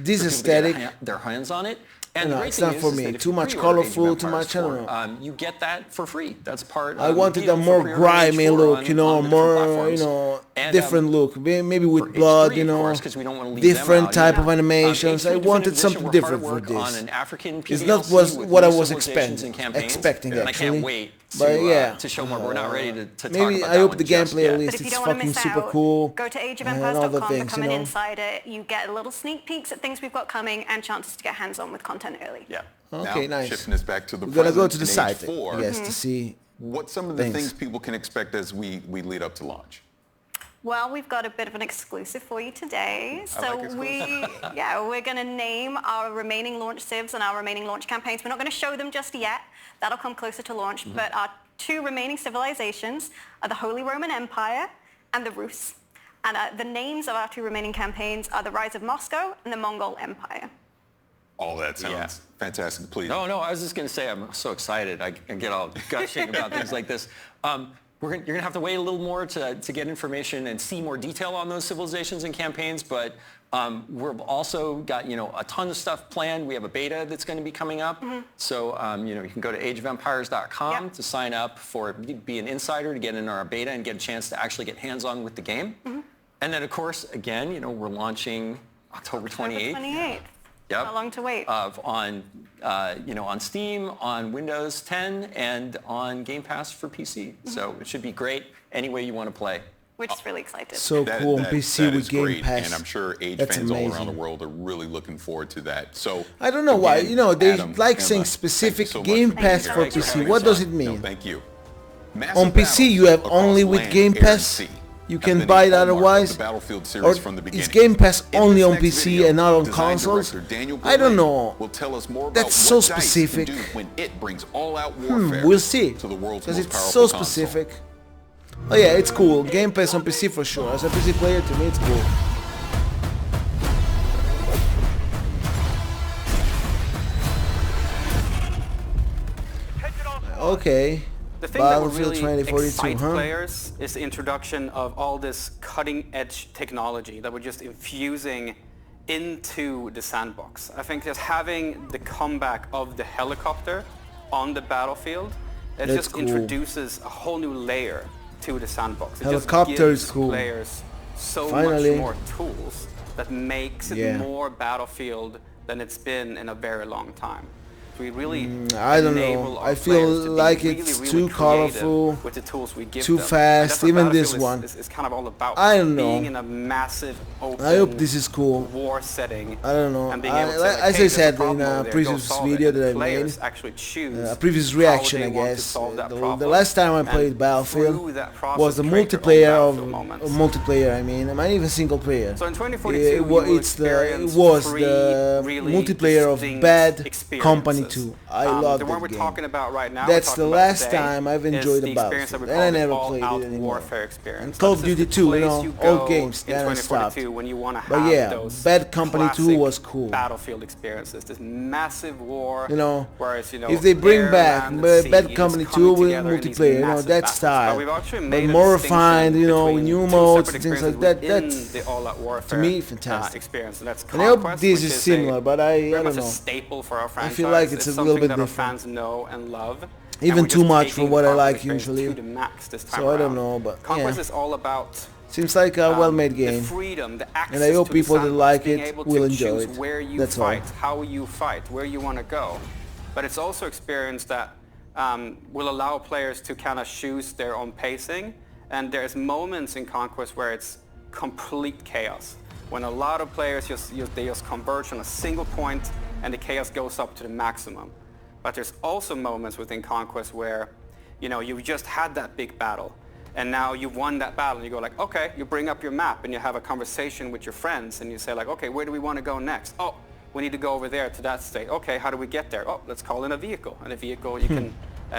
this aesthetic, their hands on it. And the great it's thing not for is me. that if Too you much pre-order Age of colorful, too Empires much, I don't 4, know. you get that for free. That's part. I wanted a for more pre-ordering grimy Age 4 look, you know, on the different more, platforms. you know, And, different look. Maybe with for blood, H3, you of know, course, 'cause we don't wanna leave them different out, type yeah. of animations. H3 I wanted Definitive something Edition, we're hard different at for work on this. an African It's not PDLC with what I new was civilizations and campaigns, expecting and I actually. can't wait But to show more. We're not ready to talk maybe about I that hope one the just gameplay yet. at least But if you it's don't want to fucking miss super out, cool. go to And all the ageofempires.com, things, become you an know. insider. You get a little sneak peeks at things we've got coming and chances to get hands-on with content early. Yeah. Okay, now, nice. shifting us back to the We're gonna go present to the in site, Age 4, yes, to see what's some of the things people can expect as we lead up to launch? Well, we've got a bit of an exclusive for you today. So we're going to name our remaining launch civs and our remaining launch campaigns. We're not going to show them just yet. That'll come closer to launch. But our two remaining civilizations are the Holy Roman Empire and the Rus. And the names of our two remaining campaigns are the Rise of Moscow and the Mongol Empire. All that sounds fantastic. Please. No, I was just going to say I'm so excited. I get all gushing about things like this. You're going to have to wait a little more to get information and see more detail on those civilizations and campaigns, but we've also got, a ton of stuff planned. We have a beta that's going to be coming up. So, you can go to ageofempires.com to sign up be an insider to get in our beta and get a chance to actually get hands-on with the game. And then, of course, again, we're launching October 28th. Yep. Not long to wait. On Steam, on Windows 10, and on Game Pass for PC. So it should be great any way you want to play. We're just really excited. So cool on PC with Game great, Pass. and I'm sure Age fans all around the world are really looking forward to that. So I don't know why. They Adam, like Emma, saying thank you specific so much Game for being Pass here. for Thanks for PC. having What us does on. it mean? No, thank you. On Massive PC, you have battles only across with land, Game air, and Pass. sea You have can been buy a it hallmark of otherwise. the Battlefield Or series from the beginning. is Game Pass In only this on next PC video, and not on design consoles? director Daniel I don't Gourlay know. will tell us more about That's what so DICE specific. can do when it brings all-out warfare We'll see. to the world's Because most it's powerful so console. specific. Oh yeah, it's cool. Game Pass on PC for sure. As a PC player, to me, it's cool. Okay. The thing that will Battlefield really 2042, excite huh? players is the introduction of all this cutting-edge technology that we're just infusing into the sandbox. I think just having the comeback of the helicopter on the battlefield, it That's just cool. introduces a whole new layer to the sandbox. It Helicopter just gives is cool. players so Finally. much more tools that makes it Yeah. more Battlefield than it's been in a very long time. We really I don't enable know. our I feel players to be like really, it's really too creative colorful, with the tools we give too them. And fast, that's what even this Battlefield one. is kind of all about. I don't know. Being in a massive open I hope this is cool. war setting. I don't know. And being able to say, like, As hey, I there's said problem in over a there, previous go solve it. video And that I players made, actually choose a previous how reaction, they I want to guess. solve that The problem. last time I And played Battlefield through that process, was the create their own multiplayer of Battlefield moments. multiplayer. I mean, not even single player. So in 2042, It was the really multiplayer of distinct Bad Company experiences. 2. I love the one that we're game. talking about right now. That's we're the talking about last today, time I've is enjoyed the the experience that Battlefield, we and I call the never played it all-out anymore. warfare experience. And Call of This is Duty the 2, place you old go games, in then I stopped. 2042 when you want to But have yeah, those Bad Company 2 classic was cool. Battlefield experiences. This massive war. Where it's, if they bring air, back land, and sea, Bad it's Company coming 2 with together in these multiplayer, massive that battles. style, But we've actually but made a more distinction refined, between new two modes separate and things like experiences that. within That's the all-out warfare, to me fantastic. experience. And that's And I hope Conquest, this which is similar, but I very don't much know. a staple for our I franchise. feel like it's a little something bit that our different. fans know and love. Even And we're too just much for taking what I Conquest like experience usually. to the max this time So I don't around. know, but Conquest yeah. is all about Seems like a well-made game. the freedom, the access And I hope to the people that sandbox, like being it able will to enjoy choose it. where you That's all. fight, how you fight, where you want to go. But it's also experience that will allow players to kind of choose their own pacing. And there's moments in Conquest where it's complete chaos. When a lot of players they just converge on a single point and the chaos goes up to the maximum. But there's also moments within Conquest where, you've just had that big battle and now you've won that battle and you go like, okay, you bring up your map and you have a conversation with your friends and you say like, okay, where do we want to go next? Oh, we need to go over there to that state. Okay, how do we get there? Oh, let's call in a vehicle. And a vehicle, you can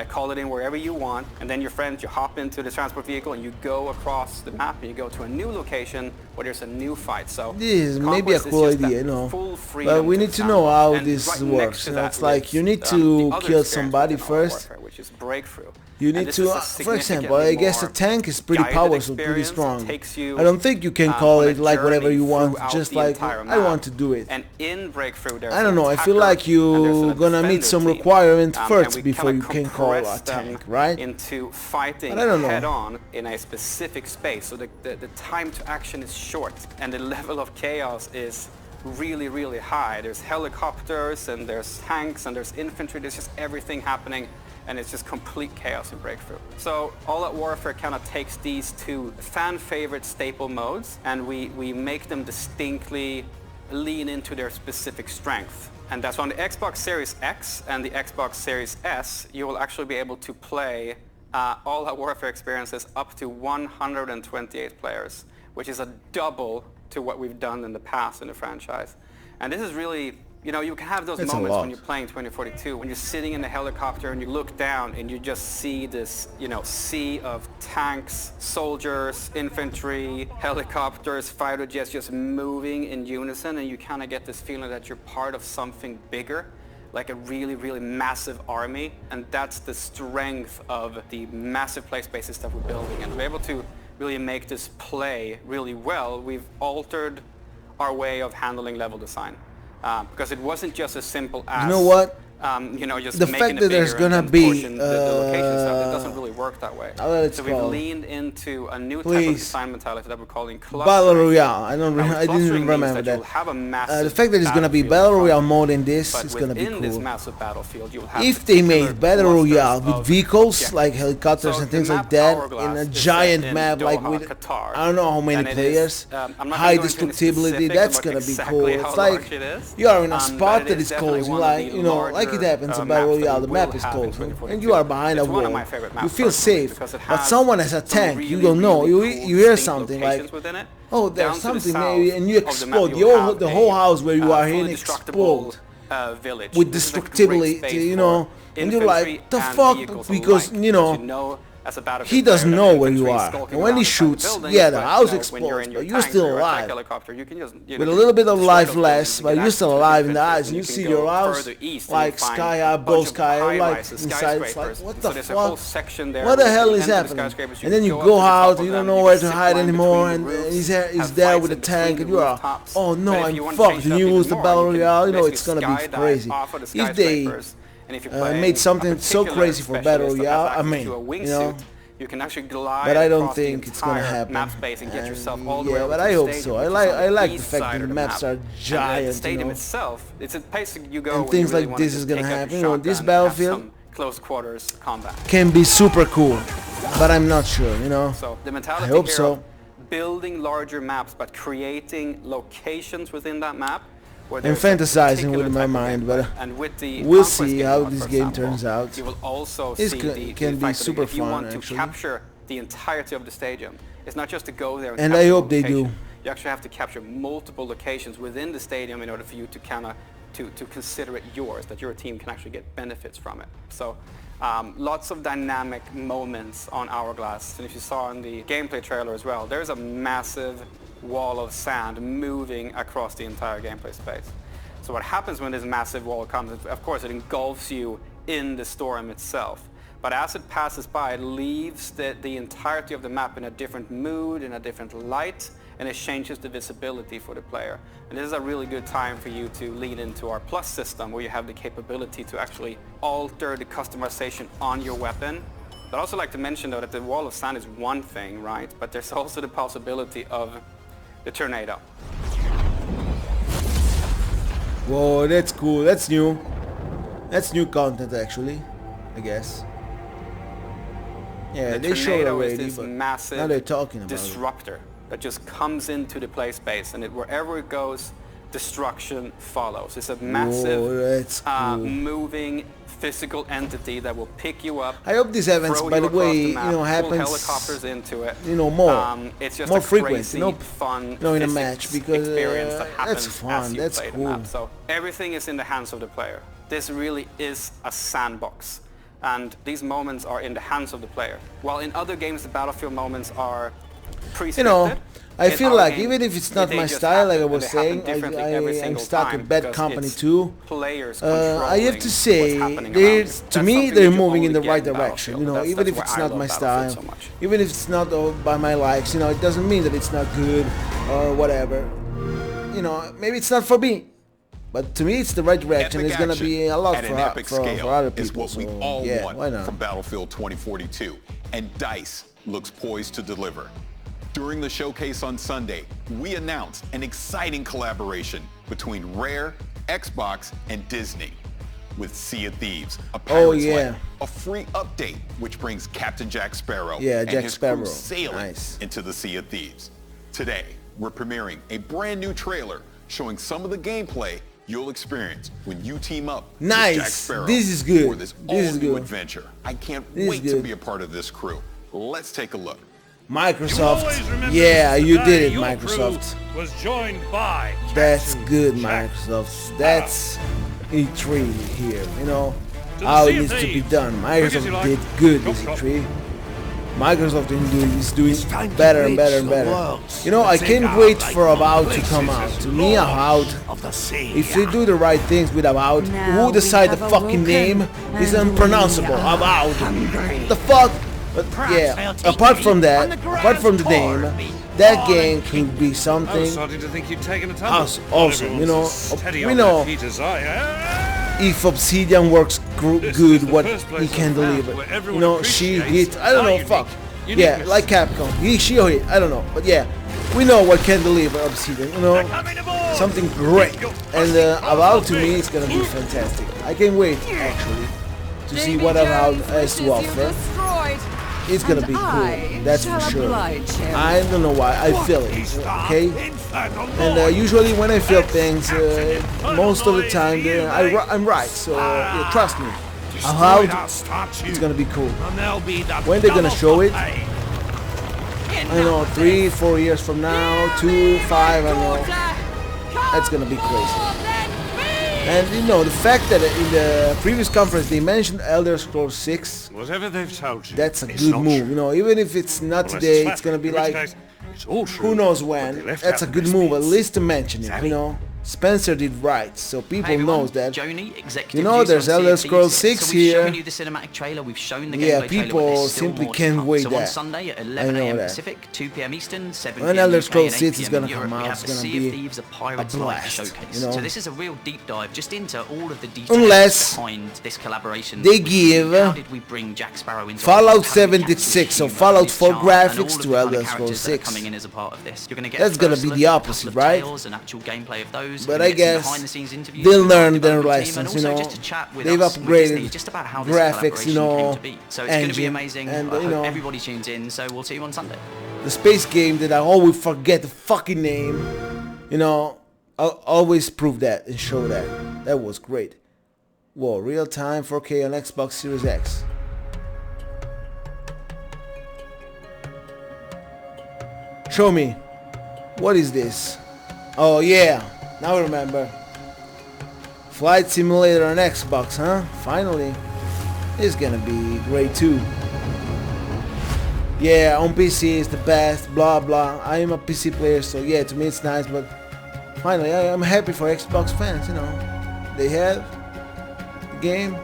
call it in wherever you want, and then your friends, you hop into the transport vehicle and you go across the map and you go to a new location where there's a new fight. So This is maybe a Conquest is cool just that idea, full freedom but we to need to know how and this right works. next to that It's like you need lives, to the other kill experience somebody within All Out first. Warfare, which is Breakthrough. You need to, for example, I guess a tank is pretty powerful, pretty strong. I don't think you can call it like whatever you want, just like I want to do it. And in Breakthrough, there's I don't know, I feel like you're gonna meet some requirements first before you can call a tank, right? Into fighting head-on in a specific space, so the time to action is short, and the level of chaos is really, really high. There's helicopters, and there's tanks, and there's infantry, there's just everything happening, and it's just complete chaos in Breakthrough. So All Out Warfare kind of takes these two fan-favorite staple modes, and we make them distinctly lean into their specific strength. And that's on the Xbox Series X and the Xbox Series S, you will actually be able to play All Out Warfare experiences up to 128 players, which is a double to what we've done in the past in the franchise. And this is really, you know, you can have those moments when you're playing 2042, when you're sitting in a helicopter and you look down and you just see this, you know, sea of tanks, soldiers, infantry, helicopters, fighter jets just moving in unison, and you kind of get this feeling that you're part of something bigger, like a really, really massive army. And that's the strength of the massive play spaces that we're building. And to be able to really make this play really well, we've altered our way of handling level design. Because it wasn't just as simple as, you know what? Just the making fact that there's gonna be the location stuff, it doesn't really work that way. So we've leaned into a new type of design mentality that we're calling clustering. Battle Royale. I didn't even remember that. The fact that it's gonna be Battle Royale mode in this is gonna be cool. This massive battlefield, you'll have if they made Battle Royale with vehicles like helicopters and things like that in a giant map, like with I don't know how many players, high destructibility, that's gonna be cool. It's like you are in a spot that is closed, like like it happens in Battle Royale, the map is closed, and you are behind a wall. You feel safe, but someone has a tank, you don't know. You hear something like, oh, there's something maybe, and you explode. The whole house where you are in explodes with destructibility, and you're like, the fuck, because he doesn't know where you are, and when he shoots, yeah, the house explodes, but you're still alive. With a little bit of life less, but you're still alive in the eyes, and you see your house, like sky up, go sky, like inside, it's like, what the fuck? What the hell is happening? And then you go out, you don't know where to hide anymore, and he's there with a tank, and you are, oh no, I'm fucked, and you lose the Battle Royale, it's gonna be crazy. If they made something so crazy for Battle Royale, I mean, you can actually glide, but I don't think it's gonna happen. Map space and get yourself all the way but I hope so. I like the fact that the maps are giant. The stadium itself, it's a place you go. And things like this is gonna happen. This battlefield, close quarters combat, can be super cool, but I'm not sure. So the mentality I hope so. Building larger maps, but creating locations within that map. I'm fantasizing with my mind, but we'll see how this game turns out. You will also it can be super fun, you want to actually. capture the entirety of the stadium. It's not just to go there and I hope they do. You actually have to capture multiple locations within the stadium in order for you to kind of to consider it yours, that your team can actually get benefits from it. So lots of dynamic moments on Hourglass, and if you saw in the gameplay trailer as well, there's a massive wall of sand moving across the entire gameplay space. So what happens when this massive wall comes, of course it engulfs you in the storm itself. But as it passes by, it leaves the entirety of the map in a different mood, in a different light, and it changes the visibility for the player. And this is a really good time for you to lean into our Plus system, where you have the capability to actually alter the customization on your weapon. But I'd also like to mention, though, that the wall of sand is one thing, right? But there's also the possibility of the tornado. Whoa, that's cool. That's new. That's new content, actually, I guess. Yeah, they showed already, but massive now they're talking about disruptor that just comes into the play space, and wherever it goes, destruction follows. It's a massive, cool. moving physical entity that will pick you up. I hope this happens, by the way, happens, helicopters into it. More, it's just more a frequent, crazy, fun, in a match, because experience that happens that's fun, as you that's play the cool. map. So everything is in the hands of the player. This really is a sandbox, and these moments are in the hands of the player. While in other games, the battlefield moments are pre-scripted. I feel like even if it's not my style, like I was saying, I'm stuck with Bad Company 2. I have to say, to me, they're moving in the right direction. You know, even if it's not my style, even if it's not by my likes, you know, it doesn't mean that it's not good or whatever. You know, maybe it's not for me. But to me, it's the right direction. It's going to be a lot for other people. Is what we all yeah, want from Battlefield 2042. And DICE looks poised to deliver. During the showcase on Sunday, we announced an exciting collaboration between Rare, Xbox, and Disney with Sea of Thieves, a pirate's land, a free update which brings Captain Jack Sparrow and his crew sailing into the Sea of Thieves. Today, we're premiering a brand new trailer showing some of the gameplay you'll experience when you team up with Jack Sparrow for this all-new adventure. I can't wait to be a part of this crew. Let's take a look. Microsoft, yeah, you did it, Microsoft. Was joined by That's good, Microsoft. That's E3 here, you know, how it needs to be done. Microsoft did good this E3. Microsoft is doing better and better and better. You know, I can't wait for About to come out. To me, About, if they do the right things with About, who decide the fucking name is unpronounceable. About. The fuck? But yeah, apart from that, apart from the name, that game can be something awesome. You know, we know if Obsidian works good, what he can deliver. You know, she hit, I don't know, fuck. Yeah, like Capcom, she or he, I don't know. But yeah, we know what can deliver Obsidian, you know, something great. And About to me, it's gonna be fantastic. I can't wait, actually, to see what About has to offer. It's gonna be cool, that's for sure. I don't know why, I feel it, okay? And usually when I feel things, most of the time I'm right, so yeah, trust me. About, it's gonna be cool. When they're gonna show it, I don't know, 3-4 years from now, 2, 5, I don't know. That's gonna be crazy. And you know, the fact that in the previous conference they mentioned Elder Scrolls 6, whatever they've told you, that's a good move. You know, even if it's not today, it's gonna be like, who knows when. That's a good move, at least to mention it, you know. Spencer did right, so people knows that. You know, there's Elder Scrolls 6 here. We've shown you the cinematic trailer, we've shown the yeah, gameplay people trailer, simply can't wait so that. on Sunday at 11 AM Pacific, 2 PM Eastern, 7 When PM Elder UK, Scrolls and 8 6 is PM gonna Europe, come out, we it's have the gonna Sea be of Thieves, a Pirate's Life blast, showcase. you know? So this is a real deep dive just into all of the details Unless behind this collaboration. they give How did we bring Jack Sparrow into Fallout 76, so Fallout 4 graphics to Elder Scrolls 6. coming in as a part of this. You're gonna get That's gonna be the opposite, right? and actual gameplay of those. But I guess interviews, they'll learn their lessons, you also know. just to chat with They've us, with upgraded Disney, just about how this graphics, you collaboration know, came to be. So it's going to be amazing. and I you hope know, everybody tunes in. So we'll see you on Sunday. the space game that I always forget the fucking name, you know, I'll always prove that and show that. That was great. Whoa, real time 4K on Xbox Series X. Show me. What is this? Oh yeah, now I remember. Flight Simulator on Xbox, huh? Finally. It's gonna be great too. Yeah, on PC is the best, blah blah. I am a PC player, so yeah, to me it's nice, but finally I'm happy for Xbox fans, you know. They have the game.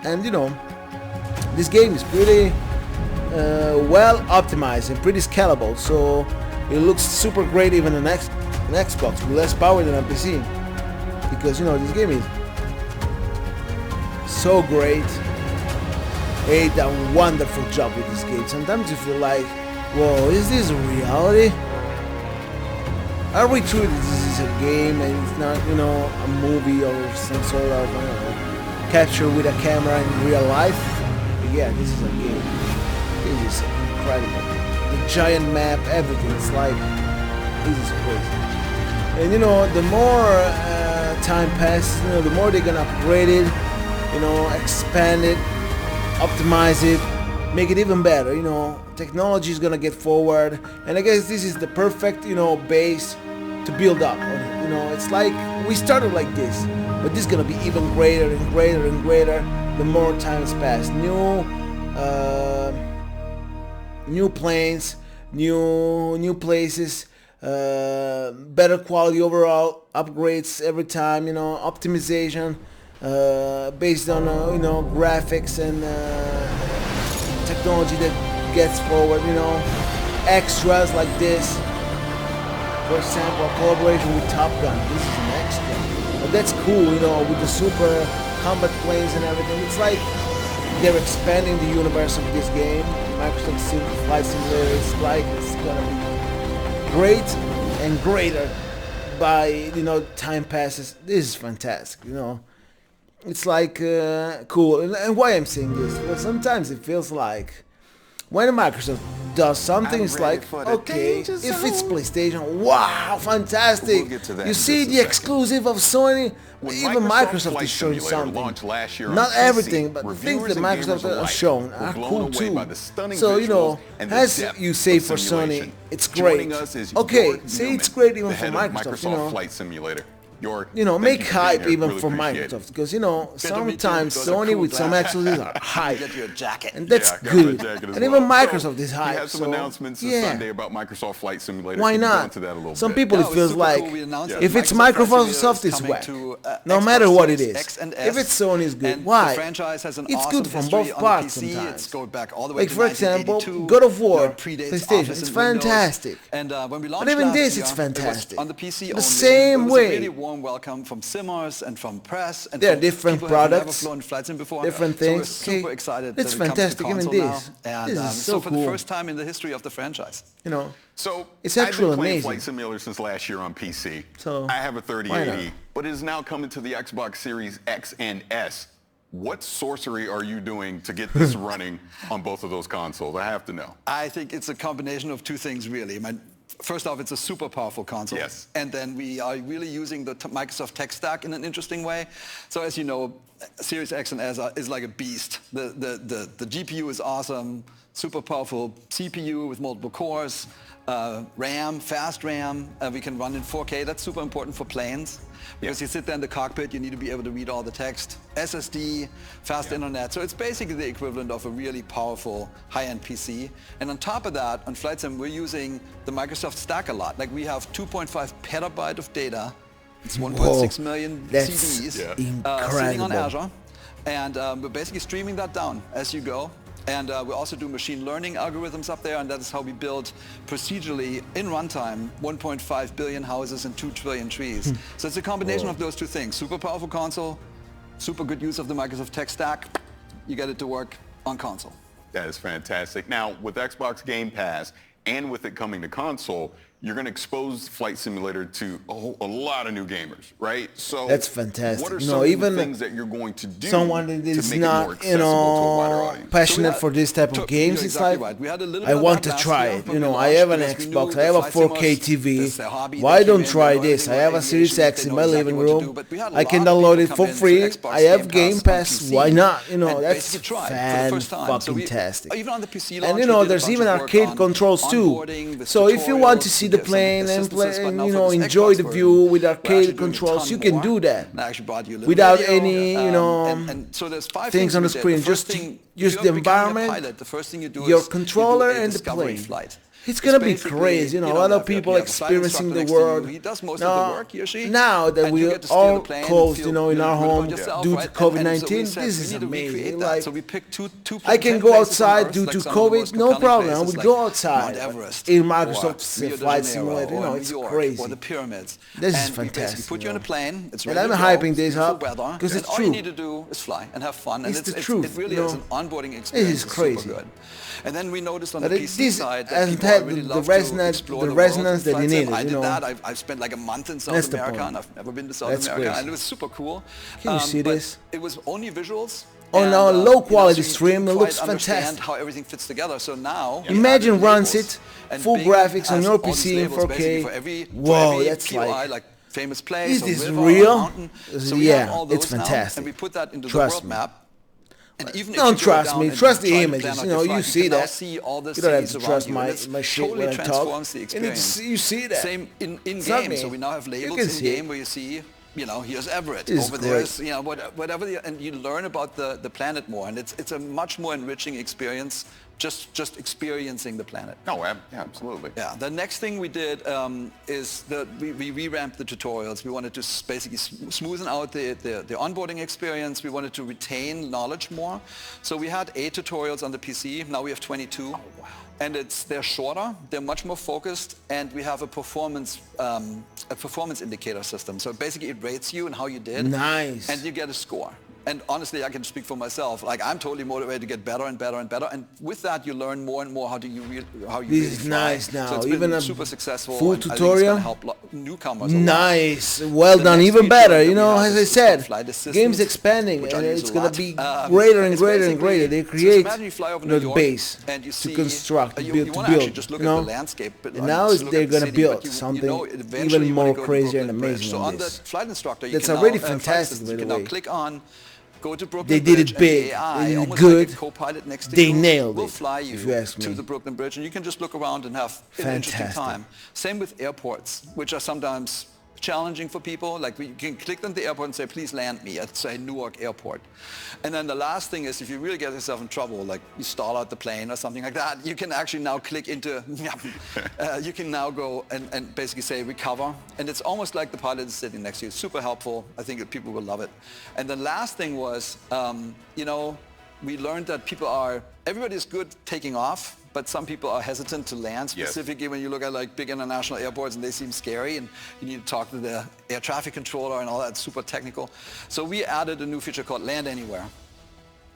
And you know, this game is pretty well optimized and pretty scalable, so it looks super great even on Xbox with less power than on PC. Because you know, this game is so great. They did a wonderful job with this game. Sometimes you feel like, whoa, is this reality? Are we true that this is a game and it's not, you know, a movie or some sort of, I don't know, capture with a camera in real life? But yeah, this is a game. This is incredible. The giant map, everything. It's like, this is crazy. And you know, the more time passes, you know, the more they're gonna upgrade it, you know, expand it, optimize it, make it even better. You know, technology is gonna get forward, and I guess this is the perfect, you know, base to build up on it. You know, it's like we started like this, but this is gonna be even greater and greater and greater the more time has passed. New planes, new places, better quality overall, upgrades every time, optimization based on graphics and technology that gets forward, extras like this. For example, a collaboration with Top Gun. This is an extra. But that's cool, with the super combat planes and everything. It's like they're expanding the universe of this game. Microsoft Flight Simulator is like it's gonna be great and greater by time passes. This is fantastic, It's like cool. And why I'm saying this? Well, sometimes it feels like when Microsoft does something, it's like, okay, if it's PlayStation, wow, fantastic. You see the exclusive of Sony, even Microsoft is showing something. Not everything, but the things that Microsoft has shown are cool too. So, as you say for Sony, it's great. Okay, say it's great even for Microsoft, Flight Simulator. Make hype even for Microsoft, because sometimes Sony with some exclusives are hype, and that's good. And even Microsoft is hype. We have some announcements this Sunday about Microsoft Flight Simulator. Why not? Some people it feels like if it's Microsoft, it's whack. No matter what it is. If it's Sony, it's good. Why? It's good from both parts sometimes. Like for example, God of War, PlayStation, it's fantastic. But even this, it's fantastic. The same way. Warm welcome from Simmers and from press. And there are different products, flights in before, different things. So we're super excited. It's fantastic. Even this, and, this is so for cool. the first time in the history of the franchise. So it's actually I've been playing amazing. Flight Simulator since last year on PC. So I have a 3080, but it is now coming to the Xbox Series X and S. What sorcery are you doing to get this running on both of those consoles? I have to know. I think it's a combination of two things, really. First off, it's a super powerful console. Yes. And then we are really using the Microsoft tech stack in an interesting way. So as you know, Series X and S is like a beast. The GPU is awesome, super powerful CPU with multiple cores, RAM, fast RAM. We can run in 4K. That's super important for planes. Because you sit there in the cockpit, you need to be able to read all the text. SSD, fast internet. So it's basically the equivalent of a really powerful high-end PC. And on top of that, on Flight Sim, we're using the Microsoft stack a lot. Like we have 2.5 petabyte of data. It's 1.6 million CDs sitting on Azure. And we're basically streaming that down as you go. And we also do machine learning algorithms up there, and that is how we build procedurally in runtime 1.5 billion houses and 2 trillion trees. So it's a combination of those two things. Super powerful console, super good use of the Microsoft tech stack. You get it to work on console. That is fantastic. Now, with Xbox Game Pass and with it coming to console, you're going to expose Flight Simulator to a lot of new gamers, right? So that's fantastic. What are some of the things that you're going to do someone that is to make not, it more accessible to a wider audience? Passionate for this type of games, it's like, I want to try it. I have an Xbox, I have a 4K TV. Why don't try this? I have a Series X in my living room. I can download it for free. I have Game Pass. Why not? That's fan-fucking-tastic. And there's even arcade controls too. So if you want to see the plane and play, and, enjoy the view with arcade controls, you can do that without any, things on the screen. Just use the environment, your controller, and the plane. It's gonna be crazy, a lot of people experiencing the world. Now that we are all closed, in our home due to COVID-19, this is amazing. Like, I can go outside due to COVID, no problem. I would go outside in Microsoft's Flight Simulator. It's crazy. This is fantastic. Put you on a plane. It's and I'm hyping this up because it's true. All you need to do is fly and have fun. And it's the truth. It really is an onboarding experience. It is crazy. And then we noticed on the PC side that people really the resonance that you needed. I did that. I've spent like a month in South America, and I've never been to South America, and it was super cool. Can you see this? It was only visuals. On our low quality stream, it looks fantastic. How everything fits together. So now, imagine runs it, full graphics on your PC in 4K. Whoa, that's like famous place. Is this real? Yeah, it's fantastic. And we put that into the world map. And even don't trust me. Trust the images. You see that. You don't have to trust my shit when I talk. And you see that. Same in game. So we now have labels in game where you see here's Everett. It's Over great. there is, whatever, and you learn about the planet more, and it's a much more enriching experience. Just experiencing the planet. Oh, yeah, absolutely. Yeah. The next thing we did is that we revamped the tutorials. We wanted to basically smoothen out the onboarding experience. We wanted to retain knowledge more. So we had 8 tutorials on the PC. Now we have 22. Oh, wow. And they're shorter, they're much more focused, and we have a performance indicator system. So basically it rates you and how you did. Nice. And you get a score. And honestly, I can speak for myself. Like, I'm totally motivated to get better and better and better. And with that, you learn more and more how you This really is fly. nice now. So it's Even been a super successful. full and I think tutorial. it's going to help newcomers a lot. Nice. Well The done. next Even feature better. that You we know, have as I is said, flight assistance, game's expanding, which I and use it's a going lot. to be greater and It's greater and basically- greater. They so create imagine you fly over the New York base and you see, to construct, you build, to wanna actually build. just look You at know? the landscape, but And now just look they're at the going to city, build but something eventually even you wanna more go to crazier and Brooklyn Bridge. amazing So on on the this. flight instructor, you That's can already now, fantastic, you by the can now way. click on, go to Brooklyn They did Bridge, it big. and the AI, They did it almost good. like a co-pilot next to They you, nailed will it, fly you if you ask to me. the Brooklyn Bridge, and you can just look around and have an interesting Fantastic. time. Same with airports, which are sometimes challenging for people. Like, you can click on the airport and say, please land me at, say, Newark Airport. And then the last thing is, if you really get yourself in trouble, like you stall out the plane or something like that, you can actually now click into, you can now go and basically say recover. And it's almost like the pilot is sitting next to you. It's super helpful. I think that people will love it. And the last thing was, we learned that everybody is good taking off, but some people are hesitant to land, specifically when you look at like big international airports and they seem scary and you need to talk to the air traffic controller and all that, super technical. So we added a new feature called Land Anywhere.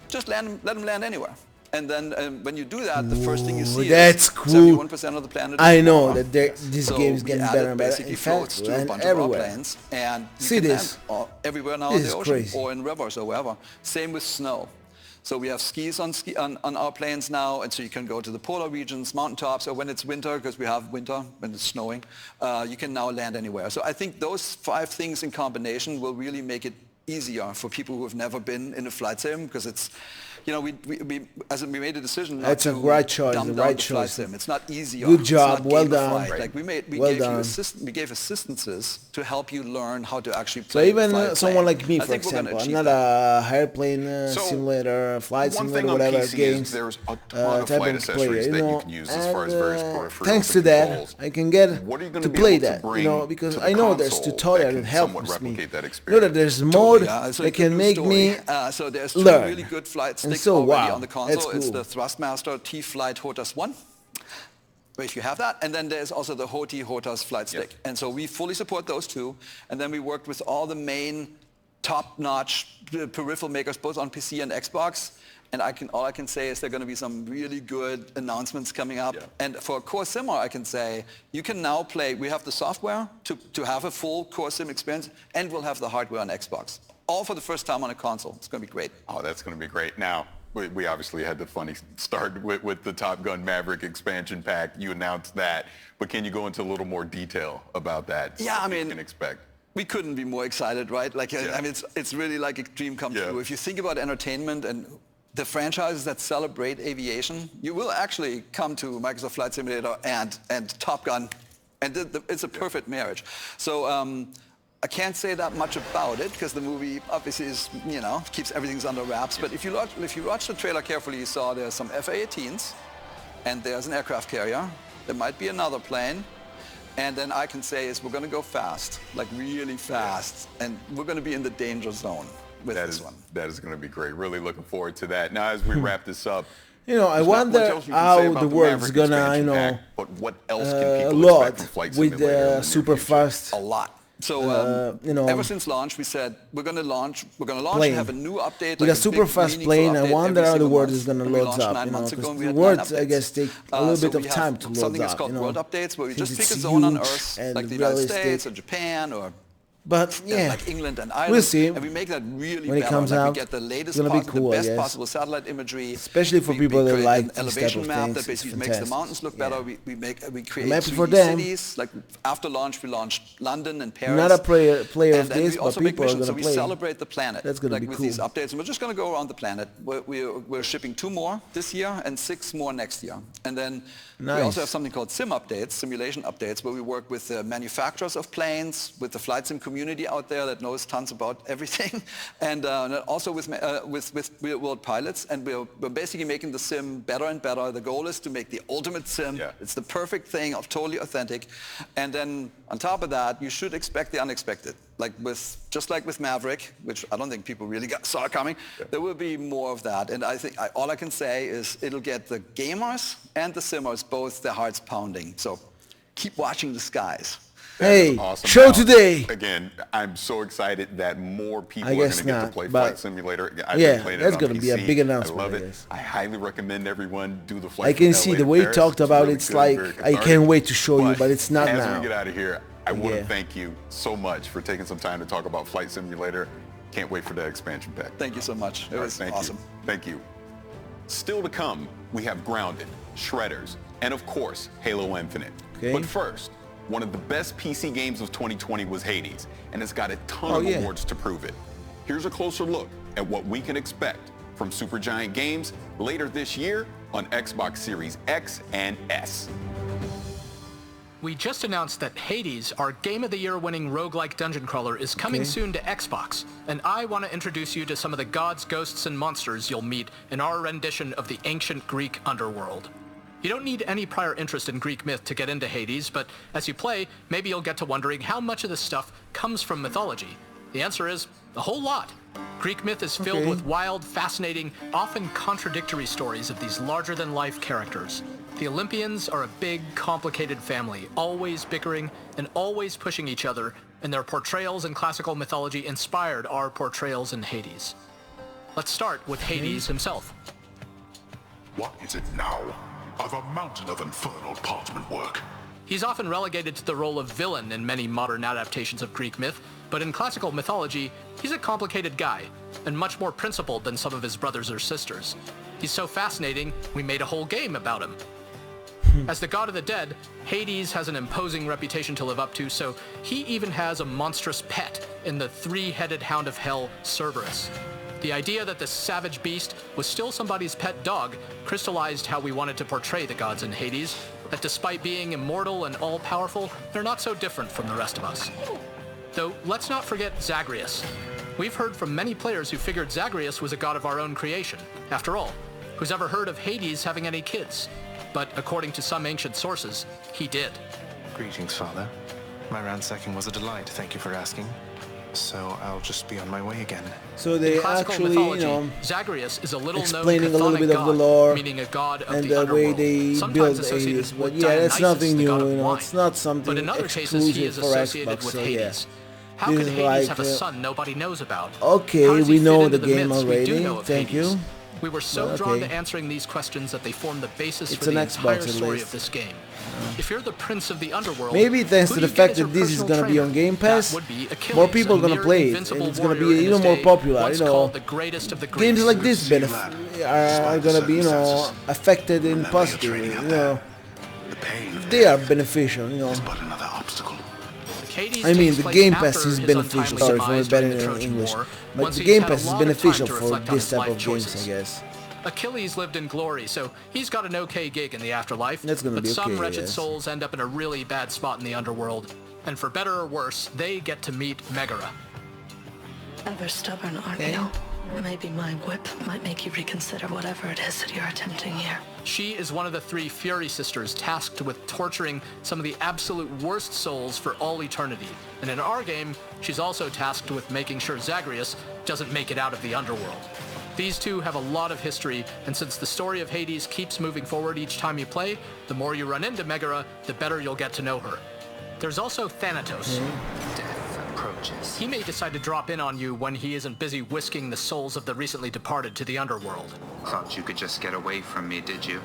Just let them land anywhere. And then when you do that, the first thing you see That's is cool. 71% of the planet is I know water. that this game is getting better and better. Basically In floats fact, to a land bunch everywhere. of airplanes, and you See can this? land everywhere now This in the is ocean crazy. or in rivers or wherever. Same with snow. So we have skis on our planes now, and so you can go to the polar regions, mountaintops, or when it's winter, because we have winter, when it's snowing, you can now land anywhere. So I think those 5 things in combination will really make it easier for people who have never been in a flight sim, because it's, we made a decision not That's a to right choice, dumb the down right the flight choice. sim. It's not easier. Good It's job, not well gamified. done. Like we Well gave done. we gave assistances to help you learn how to actually So play. even fly a someone plane. like me, I for think we're gonna example, I'm achieve not that. a airplane simulator, flight One simulator, thing on whatever PC is games there's a ton of type flight of player, accessories you that you know. can use as far as various And peripherals thanks and to that, controls. I can get What are you gonna to be play able to that, bring because to the I know there's console tutorial that can helps somewhat me. replicate that There's mode Totally, yeah. So that it's a can new make story. me So there's 2 learn. really good flight And sticks so, already wow, on the console. that's It's cool. the Thrustmaster T-Flight HOTAS 1. If you have that, and then there's also the HOTI HOTAS flight stick. And so we fully support those 2. And then we worked with all the main top-notch peripheral makers, both on PC and Xbox. And all I can say is there are going to be some really good announcements coming up. Yeah. And for Core Simmer, I can say you can now play. We have the software to have a full Core Sim experience, and we'll have the hardware on Xbox. All for the first time on a console. It's going to be great. Oh, that's going to be great. Now, we obviously had the funny start with the Top Gun Maverick expansion pack. You announced that. But can you go into a little more detail about that? Yeah, I what mean, you can expect. We couldn't be more excited, right? Like, I mean, it's really like a dream come true. If you think about entertainment and the franchises that celebrate aviation, you will actually come to Microsoft Flight Simulator and Top Gun, and it's a perfect marriage. So I can't say that much about it because the movie obviously is, keeps everything under wraps. But if you watch the trailer carefully, you saw there's some F/A-18s, and there's an aircraft carrier. There might be another plane. And then I can say is we're going to go fast, like really fast, and we're going to be in the danger zone with this one. That is going to be great. Really looking forward to that. Now, as we wrap this up, I wonder how the world's gonna, but what else can people load expect from Flight with Simulator in the the super fast. A lot. So ever since launch, we said we're going to launch plane. and have a new update. With a super fast plane, I wonder how the world is going to load up. Because the words, I guess, take a little bit of time to load up. Something that's called world updates, where we just pick a zone on Earth, like the United States or Japan or But yeah, like England and Ireland, we'll see. and we make that really when it better. comes like out. We get the latest, it's gonna be cool, the best I guess. possible satellite imagery, especially for people that create like an these elevation type of map things. that basically makes the mountains look better. We create I'm happy 3D for them. cities. Like after launch, we launched London and Paris. I'm not a player and of this, but people are going to so play. we celebrate the planet. That's going to be with cool. these updates, and we're just going to go around the planet. We're shipping 2 more this year and 6 more next year, and then. Nice. We also have something called sim updates, simulation updates, where we work with the manufacturers of planes, with the flight sim community. community out there that knows tons about everything, and also with real-world pilots. And we're basically making the sim better and better. The goal is to make the ultimate sim. Yeah. It's the perfect thing, totally authentic. And then on top of that, you should expect the unexpected. Just like with Maverick, which I don't think people really saw coming, there will be more of that. And I think all I can say is it'll get the gamers and the simmers both their hearts pounding. So keep watching the skies. Hey, awesome. show Now, today. Again, I'm so excited that more people are going to get to play but Flight Simulator. I've yeah, been playing that's going to be a big announcement. I love it. I highly recommend everyone do the flight. I can from see LA the to way you Paris. talked about really it's good, like very I cathartic. can't wait to show you, but it's not as now. we get out of here, I want to thank you so much for taking some time to talk about Flight Simulator. Can't wait for that expansion pack. Thank you so much. It was awesome. Thank you. Still to come, we have Grounded, Shredders, and of course, Halo Infinite. Okay. But first, one of the best PC games of 2020 was Hades, and it's got a ton of awards to prove it. Here's a closer look at what we can expect from Supergiant Games later this year on Xbox Series X and S. We just announced that Hades, our Game of the Year winning roguelike dungeon crawler, is coming soon to Xbox, and I want to introduce you to some of the gods, ghosts, and monsters you'll meet in our rendition of the ancient Greek underworld. You don't need any prior interest in Greek myth to get into Hades, but as you play, maybe you'll get to wondering how much of this stuff comes from mythology. The answer is a whole lot. Greek myth is filled with wild, fascinating, often contradictory stories of these larger-than-life characters. The Olympians are a big, complicated family, always bickering and always pushing each other, and their portrayals in classical mythology inspired our portrayals in Hades. Let's start with Hades himself. What is it now? I've a mountain of infernal parchment work. He's often relegated to the role of villain in many modern adaptations of Greek myth, but in classical mythology, he's a complicated guy, and much more principled than some of his brothers or sisters. He's so fascinating, we made a whole game about him. As the god of the dead, Hades has an imposing reputation to live up to, so he even has a monstrous pet in the three-headed hound of hell, Cerberus. The idea that this savage beast was still somebody's pet dog crystallized how we wanted to portray the gods in Hades, that despite being immortal and all-powerful, they're not so different from the rest of us. Though, let's not forget Zagreus. We've heard from many players who figured Zagreus was a god of our own creation. After all, who's ever heard of Hades having any kids? But according to some ancient sources, he did. Greetings, Father. My ransacking was a delight, thank you for asking. So I'll just be on my way again. So they actually, Zagreus is a little explaining a little bit of the lore meaning a god of and the way they Sometimes build Hades. But with yeah, that's Dionysus, nothing the god new, of you know, wine. it's not something But in other cases, he is exclusive for associated Xbox, with so Hades. yeah. How This could is Hades like, have a son nobody knows about? Okay, How does he we fit know into the game myths we do already, know of thank Hades? you. We were so Well, drawn okay. to answering these questions that they form the basis It's for an the Xbox entire at story least. of this game. If you're the prince of the underworld, Maybe thanks who to do the you fact get as that your this is personal going to be trainer? on Game That Pass, would be Achilles, more people are a going to mere play it, and invincible it's going to warrior be in even his more day, popular, once you know. called the greatest of the Games Greeks. like this are going to be, you know, affected in positive, you know. They are beneficial, you know. Hades I mean, takes the place Game after Pass is his beneficial. untimely Sorry for demise better during the in Trojan English, War, but once the he's Game had a Pass is lot of time beneficial to for reflect on this his type life of games, choices. I guess. Achilles lived in glory, so he's got an okay gig in the afterlife. That's gonna but be some okay, wretched yes. souls end up in a really bad spot in the underworld. And for better or worse, they get to meet Megara. Ever stubborn, aren't you? Maybe my whip might make you reconsider whatever it is that you're attempting here. She is one of the three Fury sisters tasked with torturing some of the absolute worst souls for all eternity. And in our game, she's also tasked with making sure Zagreus doesn't make it out of the underworld. These two have a lot of history, and since the story of Hades keeps moving forward each time you play, the more you run into Megara, the better you'll get to know her. There's also Thanatos. Death approaches. He may decide to drop in on you when he isn't busy whisking the souls of the recently departed to the underworld. Thought you could just get away from me, did you?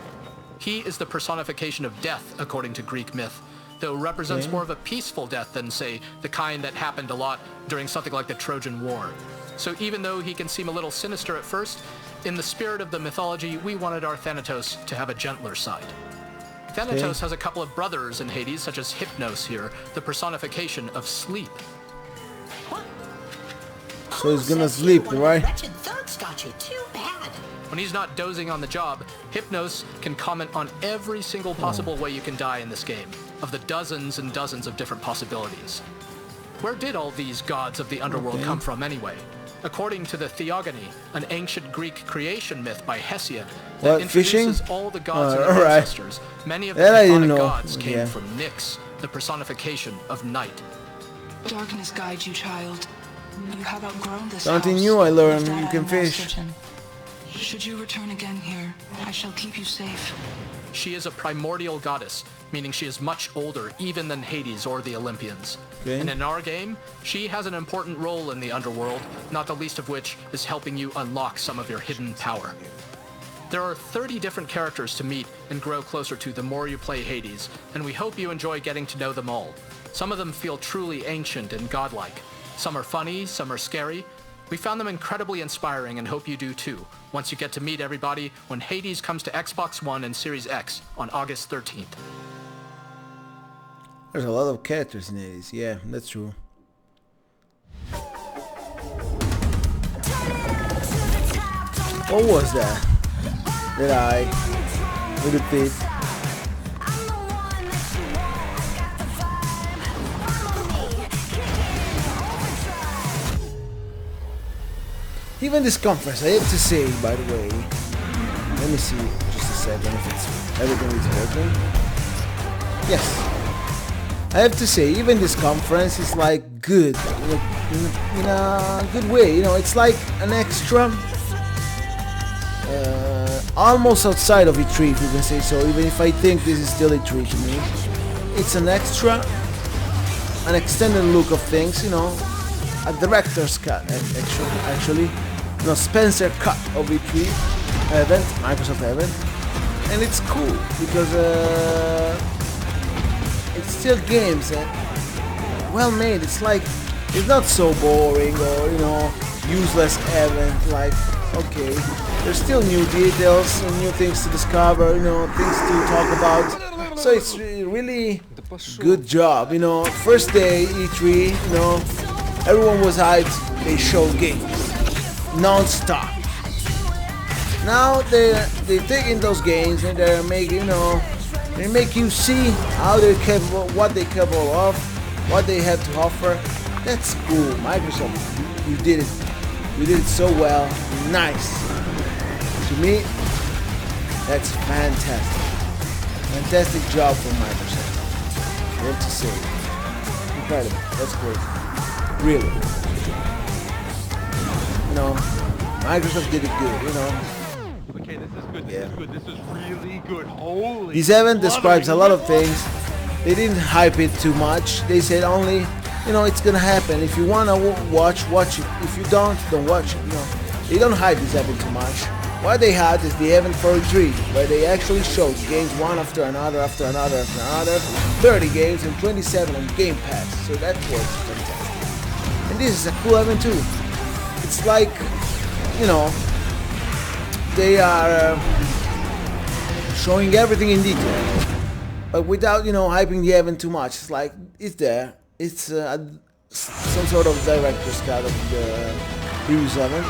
He is the personification of death, according to Greek myth, though represents more of a peaceful death than, say, the kind that happened a lot during something like the Trojan War. So even though he can seem a little sinister at first, in the spirit of the mythology, we wanted our Thanatos to have a gentler side. Thanatos has a couple of brothers in Hades, such as Hypnos here, the personification of sleep. So he's gonna sleep, right? Wretched thugs got you too bad. When he's not dozing on the job, Hypnos can comment on every single possible way you can die in this game, of the dozens and dozens of different possibilities. Where did all these gods of the underworld come from anyway? According to the Theogony, an ancient Greek creation myth by Hesiod that introduces all the gods and their ancestors, many of the chthonic gods came from Nyx, the personification of night. Darkness guides you, child. You have outgrown this Something house. new I learned, That you I can am fish. certain. Should you return again here, I shall keep you safe. She is a primordial goddess, meaning she is much older even than Hades or the Olympians. And in our game, she has an important role in the underworld, not the least of which is helping you unlock some of your hidden power. There are 30 different characters to meet and grow closer to the more you play Hades, and we hope you enjoy getting to know them all. Some of them feel truly ancient and godlike. Some are funny, some are scary. We found them incredibly inspiring and hope you do too, once you get to meet everybody when Hades comes to Xbox One and Series X on August 13th. There's a lot of characters in Hades, yeah, that's true. What was that? That I would have been. Even this conference, I have to say, by the way, let me see just a second if it's everything is working. Yes. I have to say, even this conference is like good, in a good way, you know, it's like an extra, almost outside of E3 if you can say so, even if I think this is still E3 to me. It's an extra, an extended look of things, you know, a director's cut actually, you know, Spencer cut of E3 event, Microsoft event, and it's cool because it's still games and well made. It's like it's not so boring or, you know, useless event. Like, okay, there's still new details and new things to discover, you know, things to talk about. So it's really good job, you know. First day E3, you know, everyone was hyped. They showed games non-stop. Now they're taking those games and they're making, you know, they make you see how they're capable, what they're capable of, what they have to offer. That's cool. Microsoft, you did it. You did it so well. Nice. To me, that's fantastic. Fantastic job from Microsoft. I have to say. Incredible. That's great. Really. You know, Microsoft did it good, you know. Okay, this is good, this is good, this is really good. Holy. This event describes a lot of things. They didn't hype it too much. They said only, you know, it's gonna happen. If you wanna watch it. If you don't watch it. You know, they don't hype this event too much. What they had is the event for E3, where they actually showed games one after another, 30 games and 27 on Game Pass. So that was fantastic. And this is a cool event too. It's like, you know, they are showing everything in detail, but without, you know, hyping the event too much. It's like, it's there. It's some sort of director's cut of the previous event.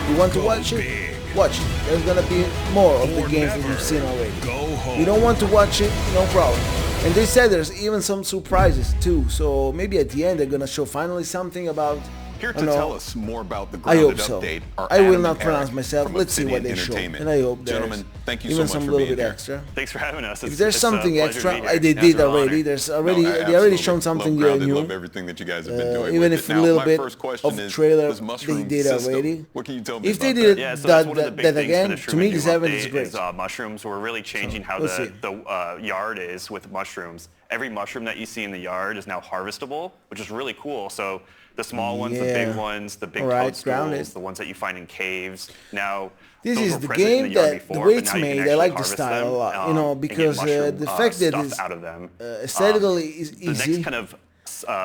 You want to watch it? Watch it. There's gonna be more of the games that you've seen already. You don't want to watch it? No problem. And they said there's even some surprises too. So maybe at the end they're gonna show finally something about. Here to tell us more about the I hope grounded so. update are I will Adam not and pronounce Eric myself. from Let's see what they Obsidian show, and I hope there's Gentlemen, thank you even so much some for little being bit here. extra. Thanks for having us. If there's something extra, they did already. There's already they already shown something new. Love everything that you guys have been doing. Even with if it. a Now, little my bit first question of trailer they did already. What can you tell me If about they did Yeah, so that's one of the big that things again, for the to me Shroom this Doom event is update great. mushrooms. We're really changing how let's the yard is with mushrooms. Every mushroom that you see in the yard is now harvestable, which is really cool. So the small ones, the big ones, the big toadstools, the ones that you find in caves. Now, this those is were the present in game the yard that the before, way but it's now you can made. I actually like the harvest style them, a lot, you know, and get because mushroom, the fact that stuff it's out of them. aesthetically is The next easy. kind of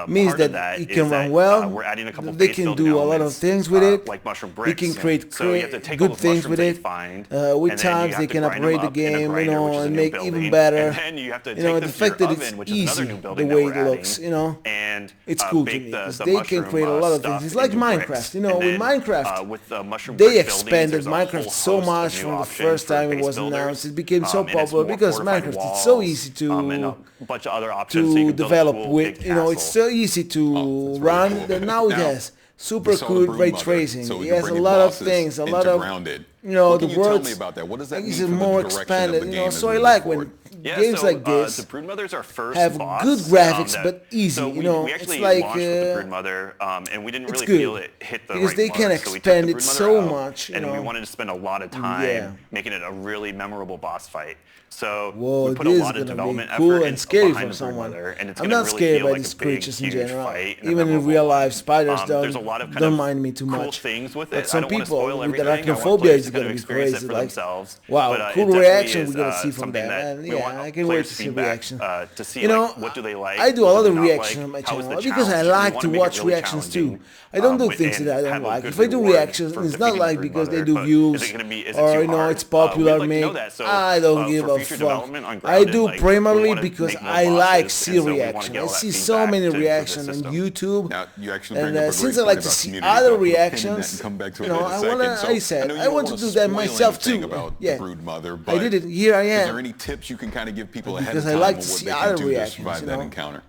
means part of that it is can that, run well. we're adding a couple They base can building do a lot of elements, things with it. like mushroom They bricks. can create So you have to take all good those things with mushrooms it. that you find, With and then you times have they to can grind upgrade them the up in a game, you grinder, know, which is a and new make building, even better. and then you have to You know, take the them to fact your that oven, it's which is another easy new the building way that it we're looks, adding, you know, and it's cool to bake me the because they can create a lot of things. It's like Minecraft, you know, with Minecraft. With the mushroom They brick expanded buildings, there's a Minecraft whole so host of much new from the options first for time it base was builders, announced. It became so and it's popular more because fortified Minecraft is so walls, easy and a bunch of other options so you to can build develop cool with. big You know, it's it's so easy to run cool. that now it has super cool ray tracing. So it has a lot of things, a lot of Grounded. you know, what the can you words. tell me about that? What does that mean It's for more the direction expanded, of the you game know. as So we I move like forward? when Yeah, games so, like this the Broodmother is our first have boss, good graphics that- but easy. So you know, we actually it's like launched with the Broodmother, and we didn't it's really good feel it hit the because right they mark. can So we took expand the it Broodmother so out, much. You and know, we wanted to spend a lot of time Yeah. making it a really memorable boss fight. So whoa, we put a this lot is of gonna development be cool effort and scary behind for the someone. Broodmother, and it's I'm gonna not really scared feel by like these a big, creatures in huge general. fight and a Even in memorable real one. life, spiders There's a lot of kind don't of mind me too cool much. things with But it. I some don't want to people spoil with everything. I want arachnophobia players is to kind gonna of be experience crazy. it for Like, themselves. wow, But, cool it definitely reaction is, we're gonna see from something that. that And we yeah, want I can wait players to see feedback, reaction. to see You know, like, what do they like? I do a what lot do of they not reaction like, on my how is the channel because I challenge? We like wanna to make it watch really reactions too. challenging, I don't do and things that I don't have a like. good If I do reward reactions, for it's not defeating like the because they Broodmother, do but views is it or too you know hard? it's popular. We'd like to Me, know that. So, I don't for give a future fuck. development on I Grounded, do like, we primarily wanna because make more I like bosses, see and so we wanna reaction. get I all that see so feedback many to improve the reactions on system. YouTube. Now, you actually bring And up a since great I like point to about see community, other I'll put a pin in that reactions, and come back to you it know, in a I second. wanna. So, I said know you I don't want to wanna do that spoil myself anything too. about Yeah, the Broodmother, I but did it. Here I Is am. there any tips you can kind of give people ahead Because of I time like on to what see they other can do to reactions, survive you that know. encounter?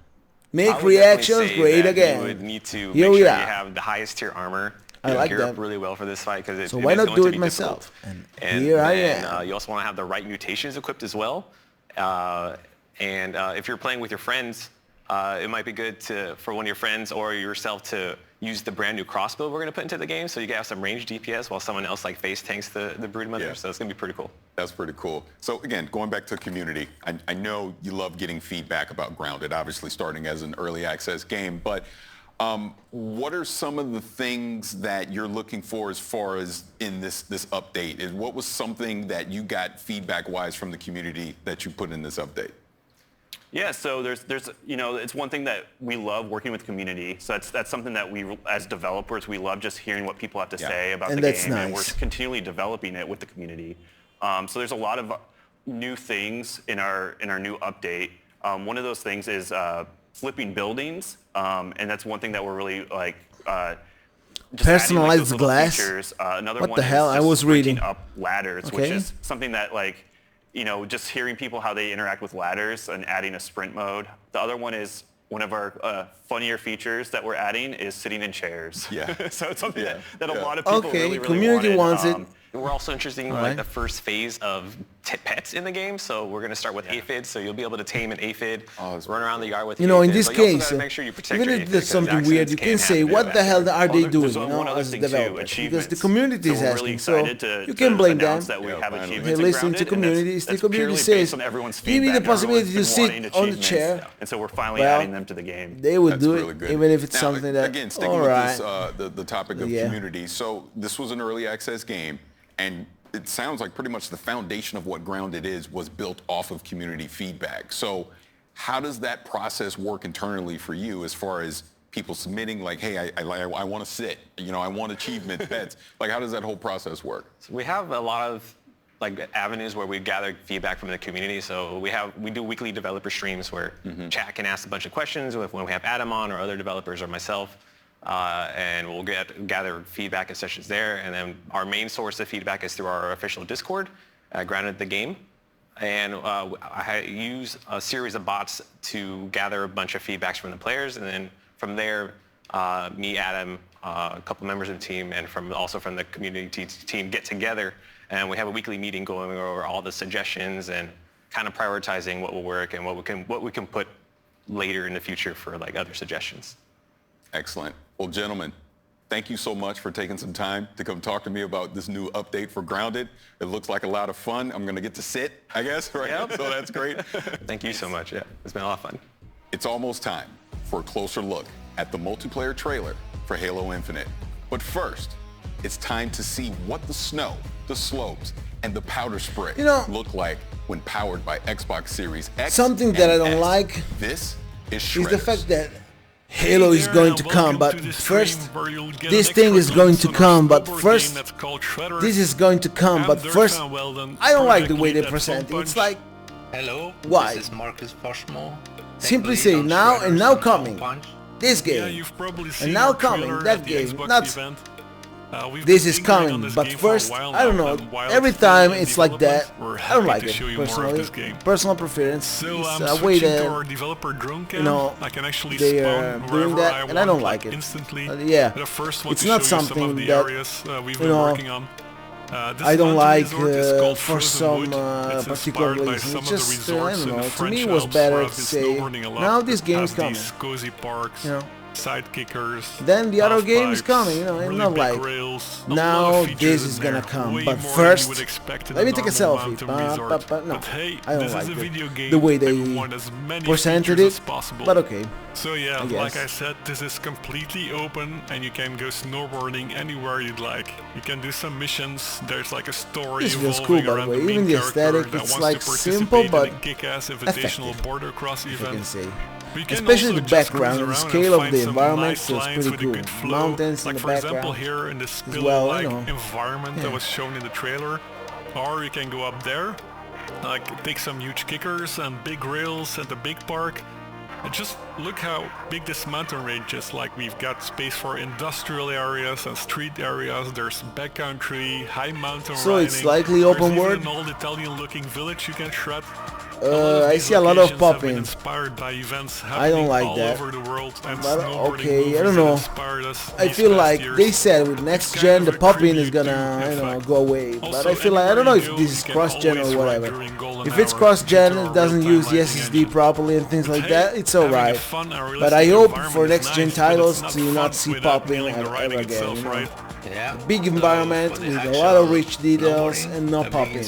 Make I would reactions definitely say great that again. You would need to Here make we sure are. you have the highest tier armor. I like gear that. up really well for this fight because So it why is not going do to it be myself? difficult. And here I then, am. You also want to have the right mutations equipped as well. If you're playing with your friends, it might be good for one of your friends or yourself to use the brand new crossbow we're going to put into the game, so you can have some ranged DPS while someone else like face tanks the Broodmother. Yeah. So it's going to be pretty cool. That's pretty cool. So again, going back to community, I know you love getting feedback about Grounded, obviously starting as an early access game, but what are some of the things that you're looking for as far as in this update? What was something that you got feedback-wise from the community that you put in this update? Yeah, so there's you know, it's one thing that we love working with community. So that's something that we, as developers, we love just hearing what people have to say about the game, and we're continually developing it with the community. So there's a lot of new things in our new update. One of those things is flipping buildings, and that's one thing that we're really like. Just personalized adding, like, those little glass. features. Another What one the hell? is I just was reading up ladders, Okay. which is something that like. You know, just hearing people how they interact with ladders and adding a sprint mode. The other one is one of our funnier features that we're adding is sitting in chairs. Yeah. So it's something that a lot of people really community wanted. wants it. We're also interested in like the first phase of pets in the game. So we're going to start with aphids. So you'll be able to tame an aphid, run around the yard with You know, in aphids, this but you also case, gotta make sure you protect even your if aphids there's because something weird, you accidents can can say, happen. what the hell are they doing, There's you know, one other as thing too, developers? Because the achievements. community So is we're really asking. So excited to you can blame them. announce that we have achievements Hey, in listen to Grounded, and communities. The that's community purely says, based on everyone's give me the feedback. possibility to Everyone's been wanting sit on the achievements, chair. and so we're finally Well, adding them to the game. They would That's do really it, good. even if it's Now, something that, again, sticking all with right. this, the topic of community. So this was an early access game, and it sounds like pretty much the foundation of what Grounded is was built off of community feedback. So how does that process work internally for you as far as people submitting like, hey, I want to sit, you know, I want achievement pets. Like, how does that whole process work? So we have a lot of like avenues where we gather feedback from the community. So we do weekly developer streams where chat can ask a bunch of questions when we have Adam on or other developers or myself. And we'll gather feedback and sessions there. And then our main source of feedback is through our official Discord, Grounded the Game. And I use a series of bots to gather a bunch of feedbacks from the players. And then from there, me, Adam, a couple members of the team, and also from the community team get together. And we have a weekly meeting going over all the suggestions and kind of prioritizing what will work and what we can put later in the future for like other suggestions. Excellent. Well, gentlemen, thank you so much for taking some time to come talk to me about this new update for Grounded. It looks like a lot of fun. I'm going to get to sit, I guess, right? Yep. So that's great. Thank you so much. Yeah, it's been a lot of fun. It's almost time for a closer look at the multiplayer trailer for Halo Infinite. But first, it's time to see what the snow, the slopes, and the powder spray look like when powered by Xbox Series X. Something that I don't like this is the fact that Halo is going to come, but first, this thing is going to come, but first, this is going to come, but first, I don't like the way they present it. It's like, hello, why? This is Marcus Foshmo. Simply say now and now coming. This game. And now coming, that game. Not this is coming, but first, I don't know, every time it's like that, I don't like it, personally. Personal preference, it's a way that, you know, they are doing that, and I don't like it. Yeah, it's not something that, you know, I don't like for some particular reason. It's just, I don't know, to me it was better to say, now this game is coming, you know. Then the other game is coming, you know, and not like, now this is gonna come, but first, let me take a selfie, but no, I don't like it, the way they presented it, but okay. So yeah, like I said, this is completely open and you can go snowboarding anywhere you'd like. You can do some missions, there's like a story this feels cool, by the way, even the aesthetic, it's like simple but effective, border cross if I can say. Especially the background and the scale of the environment, so it's pretty cool. Mountains in the background, example, here in the spill-like environment that was shown in the trailer. Or you can go up there, like take some huge kickers and big rails at the big park. And just look how big this mountain range is. Like we've got space for industrial areas and street areas. There's backcountry, high mountain so riding. It's likely open world. An old Italian-looking village you can shred. I see a lot of popping. I don't like all that. Over the world, but okay, I don't know. I feel like they said with next gen the popping is gonna, you know, go away. But I feel like I don't know if this is cross-gen or whatever. If it's cross-gen, it doesn't use the SSD properly and things like that, it's alright. But I hope for next-gen titles to not see popping ever again, you know. Big environment with a lot of rich details and no popping.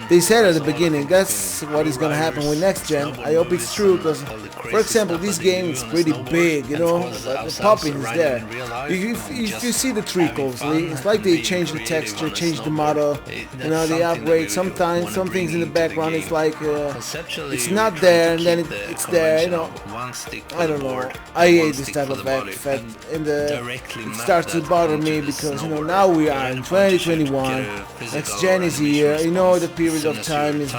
They said at the beginning that's what is gonna happen with next gen. I hope it's true, because for example this game is pretty big, you know, but the popping is there. If you see the trickles, it's like they change the texture, change the model, you know, they upgrade. Sometimes some things in the background it's like it's not there and then it's there, you know. I don't know. I hate this type of effect and it starts to bother me because, you know, now we are in 2021, next gen is here, you know, the period of time is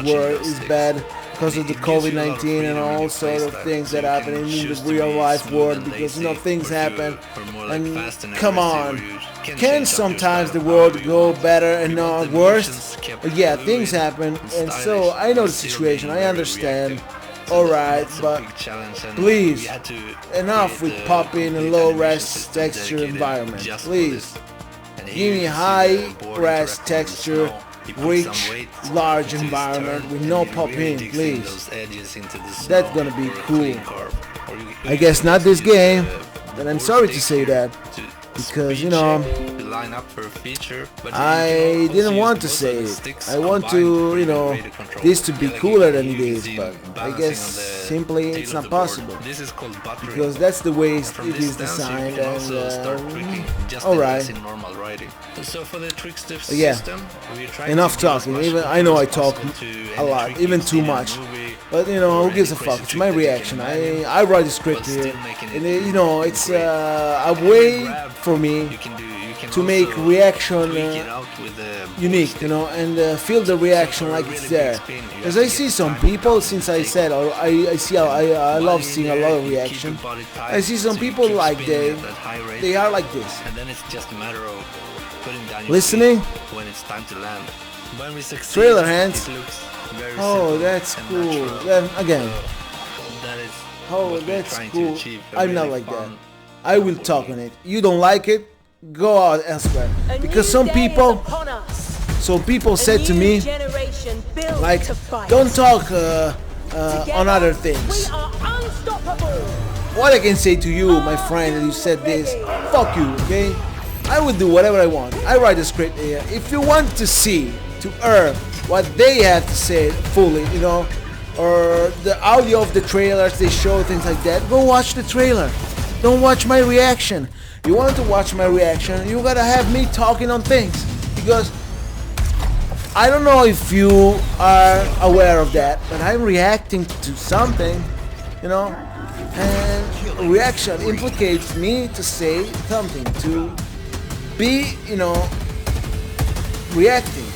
bad because of the COVID-19 and all sort of things that happen in the real life world, because, you know, things happen, and come on, can sometimes the world go better and not worse? But yeah, things happen, and so I know the situation, I understand. Alright, but please, enough with popping and low res texture environment, please. Give me high res texture, rich, large environment with no pop-in, please. That's gonna be cool. I guess not this game, and I'm sorry to say that, because, you know, I didn't want to say it. I want to, you know, this to be cooler than it is, but I guess simply it's not possible, because that's the way it is designed, and alright. Yeah, enough talking. Even I know I talk a lot, even too much, but, you know, who gives a fuck? It's my reaction. I write the script here, and you know, it's a way for me to make reaction unique, you know, and feel the reaction like it's there. Because I see some people, since I said I love seeing a lot of reaction. I see some people like they are like this. Listening. Trailer hands. Oh, that's cool. Then again. Oh, that's cool. I'm not like that. I will talk on it. You don't like it? Go out elsewhere. Because some people said to me, like, don't talk on other things. What I can say to you, my friend, that you said this, fuck you, okay? I will do whatever I want. I write the script here. If you want to see, to hear what they have to say fully, you know, or the audio of the trailers, they show things like that, go watch the trailer. Don't watch my reaction. You want to watch my reaction, you gotta have me talking on things, because I don't know if you are aware of that, but I'm reacting to something, you know, and reaction implicates me to say something, to be, you know, reacting.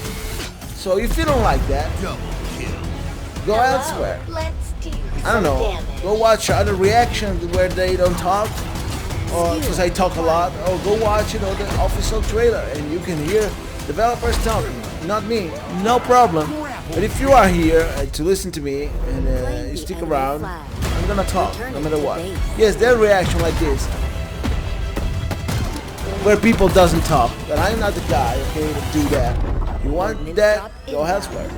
So if you don't like that, go elsewhere. I don't know, go watch other reactions where they don't talk, or because I talk a lot, or go watch, the official trailer, and you can hear developers talking, not me, no problem. But if you are here to listen to me and you stick around, I'm gonna talk no matter what. Yes, their reaction like this, where people doesn't talk, but I'm not the guy, okay, to do that. You want that, go elsewhere.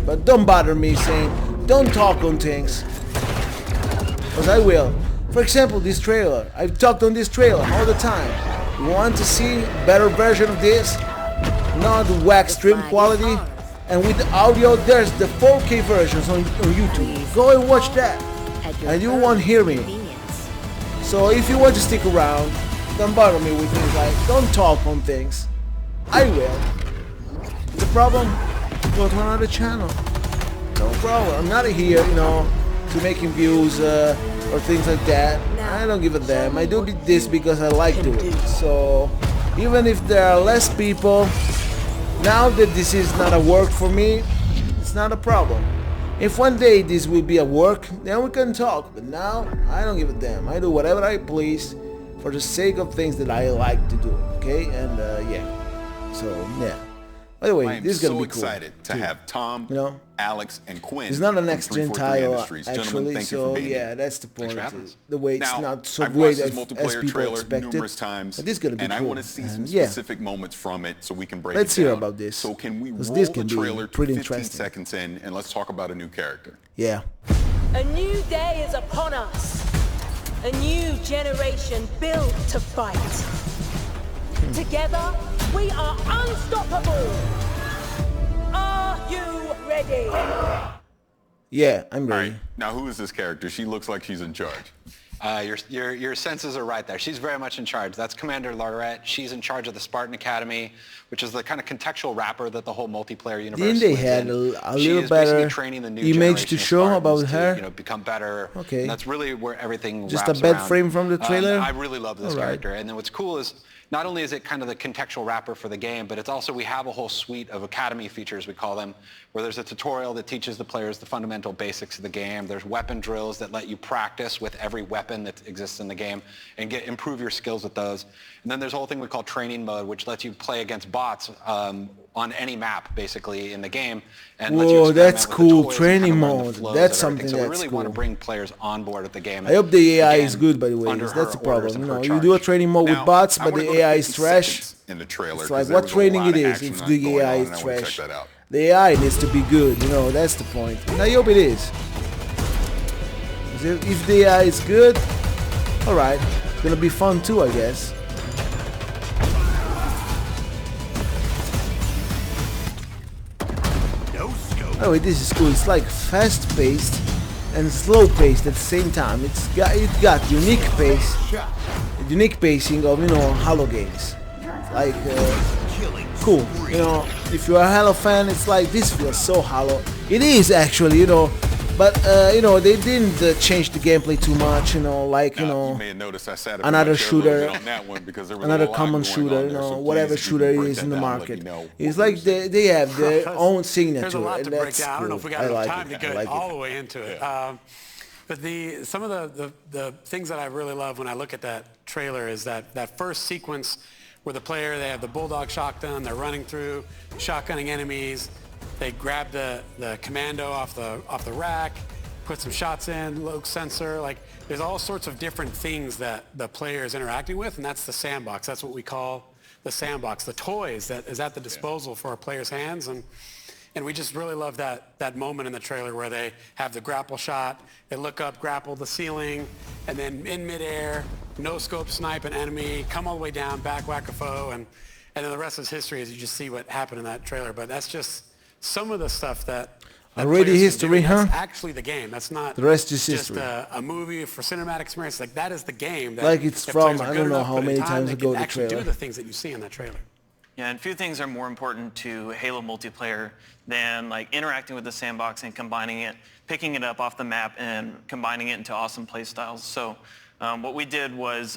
But don't bother me saying, don't talk on things, because I will. For example, this trailer, I've talked on this trailer all the time. You want to see better version of this? Not wax trim quality, and with the audio, there's the 4K versions on YouTube. Go and watch that, and you won't hear me. So if you want to stick around, don't bother me with things like, don't talk on things. I will. The problem? Go to another channel. No problem. I'm not here, to making views or things like that. I don't give a damn. I do this because I like to it. So even if there are less people, now that this is not a work for me, it's not a problem. If one day this will be a work, then we can talk. But now I don't give a damn. I do whatever I please for the sake of things that I like to do. Okay, and yeah. So yeah. By the way, this is gonna be cool. I'm so excited to have Tom, Alex, and Quinn. It's not a next gen title actually, so yeah, that's the point. The way it's not so great as people expected. But this is gonna be cool. And I want to see some specific moments from it so we can break it down. Let's hear about this. So can we roll the trailer to 15 seconds in, and let's talk about a new character. Yeah. A new day is upon us. A new generation built to fight. Together, we are unstoppable. Are you ready? Yeah, I'm ready. All right. Now, who is this character? She looks like she's in charge. Your senses are right there. She's very much in charge. That's Commander Laurette. She's in charge of the Spartan Academy, which is the kind of contextual wrapper that the whole multiplayer universe. Didn't they had a little better image to show about her? To, become better. Okay. And that's really where everything just wraps a bad around. Frame from the trailer. I really love this character. And then what's cool is not only is it kind of the contextual wrapper for the game, but it's also we have a whole suite of academy features, we call them, where there's a tutorial that teaches the players the fundamental basics of the game. There's weapon drills that let you practice with every weapon that exists in the game and improve your skills with those. And then there's a whole thing we call training mode, which lets you play against bots on any map, basically, in the game. And whoa, that's cool. Training mode. That's something that's cool. So we really want to bring players on board with the game. I hope the AI is good, by the way. That's the problem. You do a training mode with bots, but the AI is trash. In the trailer, it's like what training it is if the AI is trash. The AI needs to be good, that's the point. And I hope it is. If the AI is good, alright, it's gonna be fun too, I guess. Oh, this is cool. It's like fast-paced and slow-paced at the same time. It got unique pacing of Halo games. Like cool. If you're a Halo fan, it's like this feels so Halo. It is actually, but they didn't change the gameplay too much. You may have noticed I sat another shooter, on that one because another common shooter. Whatever shooter it is in the market. It's like they have their own signature. There's a lot to break down. Cool. I don't know if we got enough time to get all the way into it. But some of the things that I really love when I look at that trailer is that first sequence where the player, they have the Bulldog shotgun, they're running through, shotgunning enemies, they grab the commando off the rack, put some shots in, low sensor, like there's all sorts of different things that the player is interacting with, and that's the sandbox. That's what we call the sandbox, the toys that is at the disposal for our players' hands. And we just really love that moment in the trailer where they have the grapple shot, they look up, grapple the ceiling, and then in midair, no scope snipe an enemy, come all the way down, back whack a foe, and then the rest is history as you just see what happened in that trailer. But that's just some of the stuff that already history, huh? That's actually the game. That's not the rest is just history. A movie for cinematic experience. Like that is the game. That like it's from I don't know how many times ago the trailer. trailer. Do the things that you see in that trailer. Yeah, and few things are more important to Halo multiplayer than like interacting with the sandbox and combining it, picking it up off the map and combining it into awesome play styles. So what we did was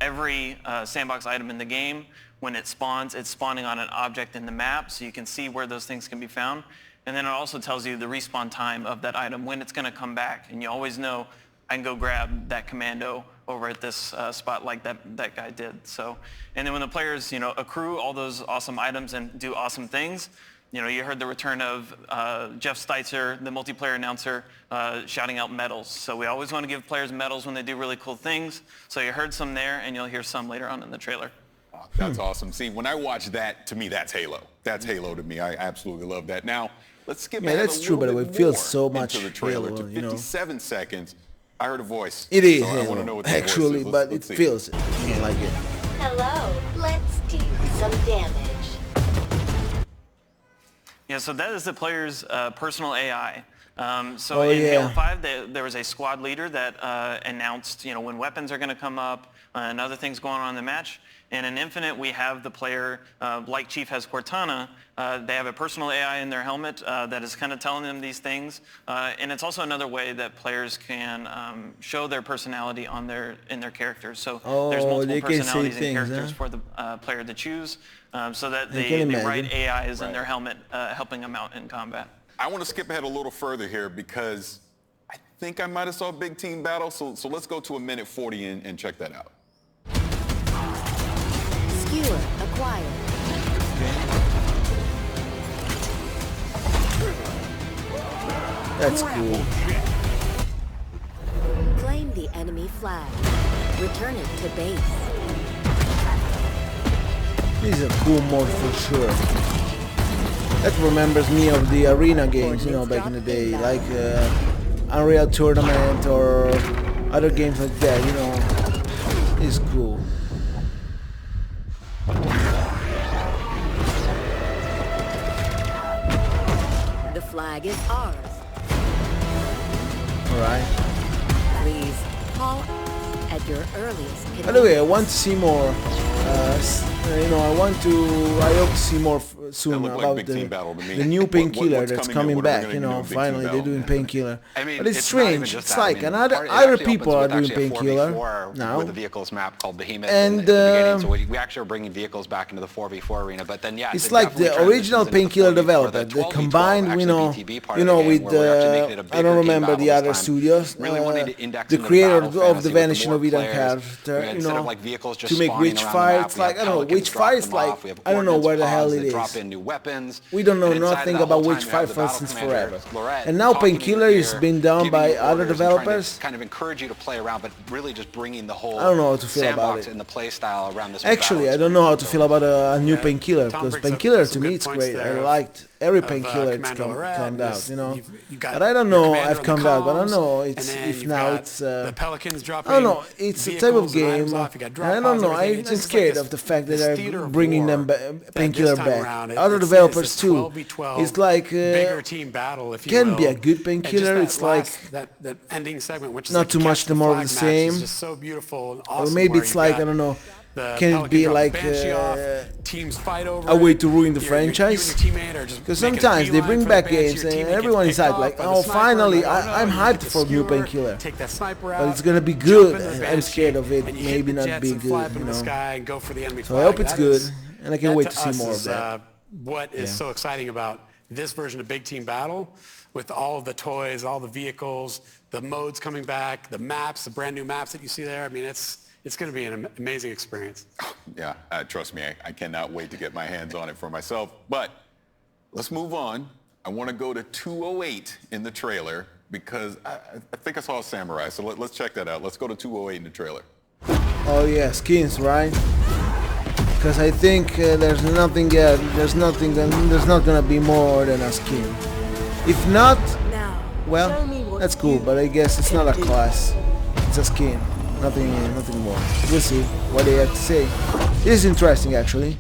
every sandbox item in the game, when it spawns, it's spawning on an object in the map, so you can see where those things can be found. And then it also tells you the respawn time of that item, when it's going to come back. And you always know I can go grab that commando over at this spot like that guy did. So, and then when the players, accrue all those awesome items and do awesome things, you heard the return of Jeff Steitzer, the multiplayer announcer, shouting out medals. So we always want to give players medals when they do really cool things. So you heard some there, and you'll hear some later on in the trailer. That's awesome. See, when I watch that, to me, that's Halo. That's Halo to me. I absolutely love that. Now, let's skip ahead that's true, but it feels so much into the trailer Halo, to 57 seconds. I heard a voice. It is so Halo, I want to know what the actually, voice is. but let's it see. feels it. I like it. Hello, let's do some damage. Yeah, so that is the player's personal AI. In Halo 5, there was a squad leader that announced, when weapons are going to come up and other things going on in the match. And in Infinite, we have the player, like Chief has Cortana, they have a personal AI in their helmet that is kind of telling them these things. And it's also another way that players can show their personality in their characters. So there's multiple personalities and characters for the player to choose, so that the right AI is in their helmet helping them out in combat. I want to skip ahead a little further here because I think I might have saw a big team battle. So let's go to a minute 40 and check that out. Skewer acquired. That's cool. Claim the enemy flag. Return it to base. This is a cool mode for sure. That remembers me of the arena games, back in the day, like Unreal Tournament or other games like that, It's cool. The flag is ours. Alright. Please call at your earliest convenience. By the way, I want to see more. I hope to see more soon about the new Painkiller that's coming back. Finally they're doing Painkiller. But it's strange. It's like other people are doing Painkiller now. With a vehicles map called Behemoth. And so we actually are bringing vehicles back into the 4v4 arena. But then it's like the original Painkiller developer. They combined, with I don't remember the other studios. The creator of the Vanishing of Eden character, to make Witch Fire. It's like, I don't know, Witch Fire is like, I don't know where the hell it is. We don't know nothing about Witch Fire, for instance, forever. And now Painkiller is being done by other developers. Kind of encourage you to play around, but really just bringing the whole I don't know how to feel about it. And the play style around this. Actually, I don't know how to feel about a new Painkiller, because Painkiller to me it's great. I liked every Painkiller that's come out, But I don't know, I've come out, but I don't know if now it's the Pelicans dropping. I don't know, it's a type of game. I don't know, I'm scared of the fact that they're bringing them Painkiller back. Other developers too. It's like bigger team battle, if you can will. Be a good Painkiller. It's like that ending segment, which is not too much the more of the same. Is just so beautiful and awesome. Or maybe it's like, I don't know. Can it be like teams fight over a way to ruin the franchise? Because sometimes they bring back games and everyone is hyped, like, oh, finally, I'm hyped for new Painkiller. But it's gonna be good, and I'm scared of it maybe not being good, So I hope it's good, and I can't wait to see more of that. What is so exciting about this version of Big Team Battle, with all of the toys, all the vehicles, the modes coming back, the maps, the brand new maps that you see there. I mean, it's going to be an amazing experience. Yeah, trust me, I cannot wait to get my hands on it for myself. But let's move on. I want to go to 208 in the trailer because I think I saw a samurai. So let's check that out. Let's go to 208 in the trailer. Oh yeah, skins, right? Because I think there's nothing. There's not gonna be more than a skin. If not, well, that's cool. But I guess it's not a class. It's a skin. Nothing more. We'll see what they have to say. This is interesting, actually.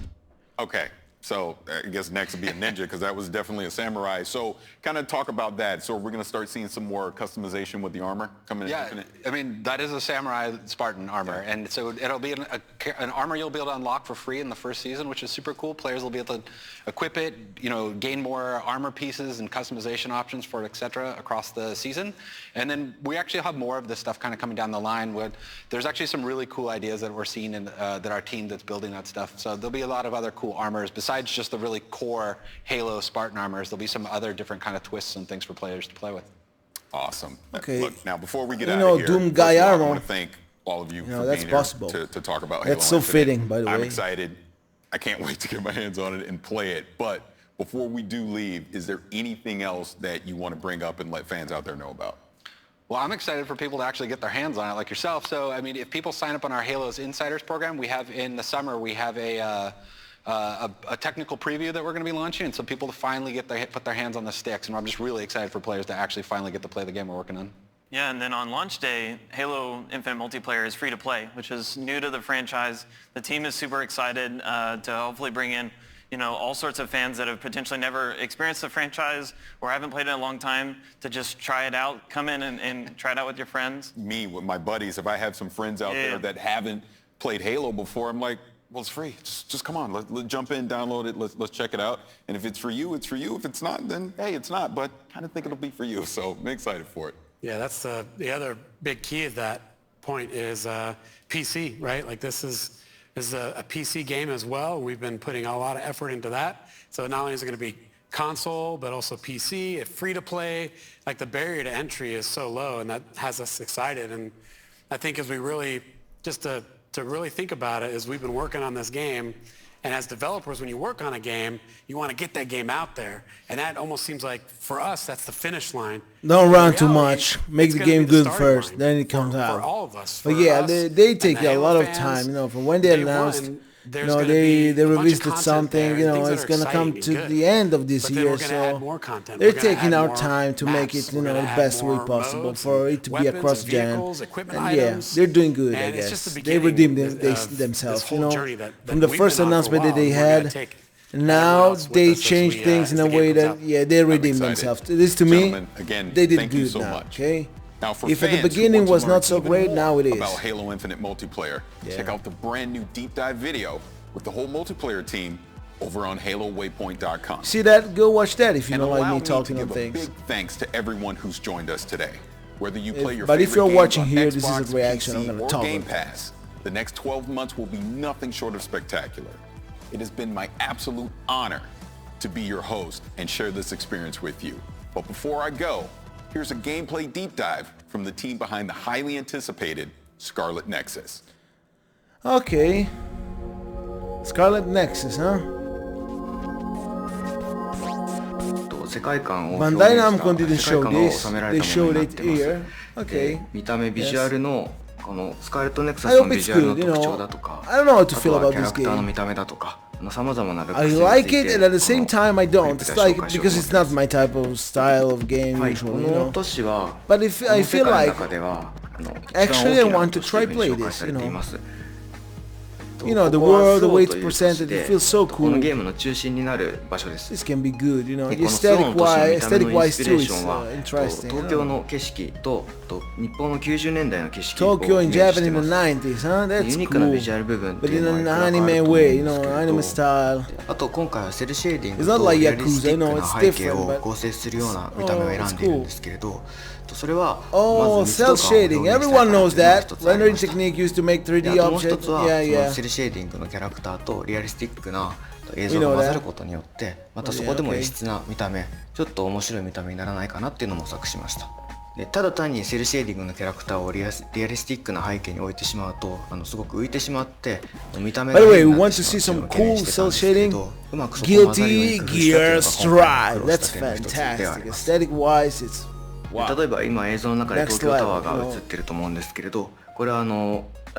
Okay, so I guess next would be a ninja because that was definitely a samurai. So kind of talk about that. So we're going to start seeing some more customization with the armor coming in Infinite? I mean, that is a samurai Spartan armor. Yeah. And so it'll be an armor you'll be able to unlock for free in the first season, which is super cool. Players will be able to equip it, gain more armor pieces and customization options for it, etc. across the season. And then we actually have more of this stuff kind of coming down the line. There's actually some really cool ideas that we're seeing in that our team that's building that stuff. So there'll be a lot of other cool armors besides just the really core Halo Spartan armors. There'll be some other different kind of twists and things for players to play with. Awesome. Okay. Look, now before we get out of here, Doom guy armor. I want to thank all of you know, for that's being possible. here to talk about Halo That's so Infinite. fitting, by the way. I'm excited. I can't wait to get my hands on it and play it. But before we do leave, is there anything else that you want to bring up and let fans out there know about? Well, I'm excited for people to actually get their hands on it like yourself. So, I mean, if people sign up on our Halo's Insiders program, we have in the summer, we have a technical preview that we're going to be launching, and so people to finally put their hands on the sticks. And I'm just really excited for players to actually finally get to play the game we're working on. Yeah, and then on launch day, Halo Infinite Multiplayer is free to play, which is new to the franchise. The team is super excited to hopefully bring in, you know, all sorts of fans that have potentially never experienced the franchise or haven't played it in a long time to just try it out. Come in and try it out with your friends. Me, with my buddies, if I have some friends out there that haven't played Halo before, I'm like, well, it's free. Just come on. Let's jump in, download it. Let's check it out. And if it's for you, it's for you. If it's not, then, hey, it's not. But I kind of think it'll be for you. So I'm excited for it. Yeah, that's the other big key of that point is PC, right? Like this is a PC game as well. We've been putting a lot of effort into that. So not only is it going to be console, but also PC, free to play. Like the barrier to entry is so low, and that has us excited. And I think as we really, just to really think about it, is we've been working on this game. And as developers, when you work on a game, you want to get that game out there. And that almost seems like, for us, that's the finish line. Don't run too much. Make the game good first, then it comes out. For all of us. But yeah, they take a lot of time, you know, from when they announced, you know, they revisited something, you know, it's going to come to the end of this year, so they're taking our time to make it, you know, the best way possible for it to be across gen. And yeah, they're doing good, I guess. They redeemed themselves, you know, from the first announcement that they had. Now they changed things in a way that, yeah, they redeemed themselves. This, to me, they did good now, okay? Now, for if at the fans beginning who was want not to so learn great, even now more it is. About Halo Infinite Multiplayer, check out the brand new deep dive video with the whole multiplayer team over on HaloWaypoint.com. See that? Go watch that if you And don't like allow me to talking give on things. A big thanks to everyone who's joined us today. Whether you play your But if favorite you're games watching on here, Xbox, this is a reaction. I'm PC, going to or talk Game about Pass, the next 12 months will be nothing short of spectacular. It has been my absolute honor to be your host and share this experience with you. But before I go, here's a gameplay deep dive from the team behind the highly anticipated Scarlet Nexus. Okay. Scarlet Nexus, huh? Bandai Namco didn't show this. They showed it here. Okay. 見た目ビジュアルのこのスカーレットネクサ I ス hope のビ it's ジュアル good, の you 特 know. 徴だとか、 I don't know how あ to と feel は about キャラ this クターの game. 見た目だとか、様々なルック I スに like つい it, て and at the same time I こ don't. の It's 紹 like 介しよう because と it's not my type of style of game はい、こ usually, you の know. 都市は But if こ I の世 feel 界の like 中では actually I want to try play this, you know. You know, the world, the way it's presented, it feels so こ cool. のゲームの中心になる場所です This can be good, you know. でこのスローン都市の見た目のインスピレーションは interesting. 東京の景色と日本の90年代の景色を Tokyo イ in メージし Japan て in ま the す 90s, huh? ユ That's ニークなビジュア cool. ル部分って But いう in のは an いくらかある anime と思うん way, で you す know, け anime ど style. あと今回はセルシェーディン It's グ not と like リアリスティ Yakuza, ッ you ク know, な it's 背景 different, を but 合成するような見た目を oh, 選 it's んでいるん cool. ですけれどそれは Oh, まず cell 密度感を shading. 表現したい Everyone からと knows いうのが that. 一つあり Rendering ました technique used to make で 3D あともう一 objects. つは Yeah, その yeah. セルシェーディングのキャラクターとリアリスティックな映像が混ざることによってまたそこでも異質な見た目ちょっと面白い見た目にならないかなっていうのを模索しましたでただ単にセルシェーディングのキャラクターをリアリスティックな背景に置いてしまうとすごく浮いてしまって見た目 By が the 変 way, に we なっ want て to し see まう some っていうのを cool 懸念してた cell んですけれ shading. どうまくそこを混ざるように Guilty 工夫したっていうの Gear が今回の苦労した Stride. 点の That's 一つであり fantastic. ます Aesthetic wise, it's で wow. 例えば今映像の中で Next 東京タワー level, が映ってると思うんですけれどこれは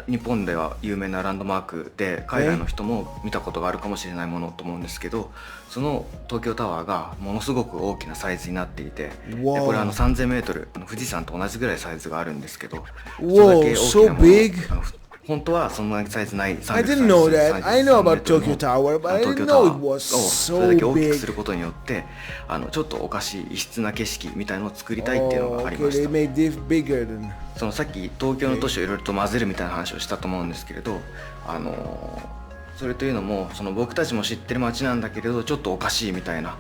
日本では有名なランドマークで海外の人も見たことがあるかもしれないものと思うんですけどその東京タワーがものすごく大きなサイズになっていてでこれ3000メートル富士山と同じぐらいサイズがあるんですけどそれだけ大きなもの本当はそんなにサイズない I didn't know that. I know about Tokyo Tower, but I didn't know it was それだ so け大きくす big. ることによってちょっとおかしい異質な景色みたいのを作りたいっていうの Oh, があり okay, ました they made it bigger than. そのさっき東京の都市をいろいろと混ぜるみたいな話をしたと思うんですけれどそれというのもその僕たちも知ってる街なんだけれどちょっとおかしいみたいな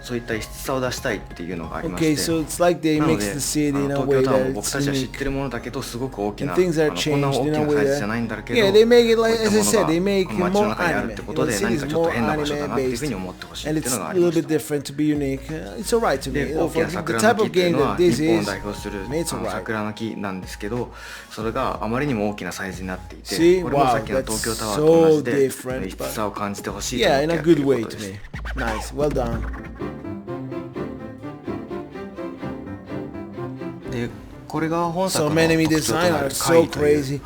そういった異質さを出したいっていうのがありまして、Okay, so it's like they なの mix で the city in a 東 way 京タワー that も僕 it's たちは知っ unique. てるものだけどすごく大きな And things are こんな changed 大き in a な way サイズじゃ that, ないんだけど、 yeah, they make it こうい like, った as も I の said, が they make こ it の街の more 中にあるっ anime. てこ You と know, で the 何 city か is ちょっと more 変な場所だ anime なっていうふう based, に思ってほしいっ and ていうの it's が a あり little まし bit た。 different to be unique. It's alright to me. で、大き For な the 桜 type の木 of っていう game のは that this 日本を is, 代表する it's alright. 桜の木なんですけど、それがあまりにも大きなサイズになっていて、 See, これもさ wow, っきの that's 東京タワーと同 so じで different. 異質さを感じてほしいと Yeah, 思っ in て a やってい good るこ way と to です。 me. Nice, well done. で、これが本作 Some の enemy 特徴と design な are る so 怪という crazy.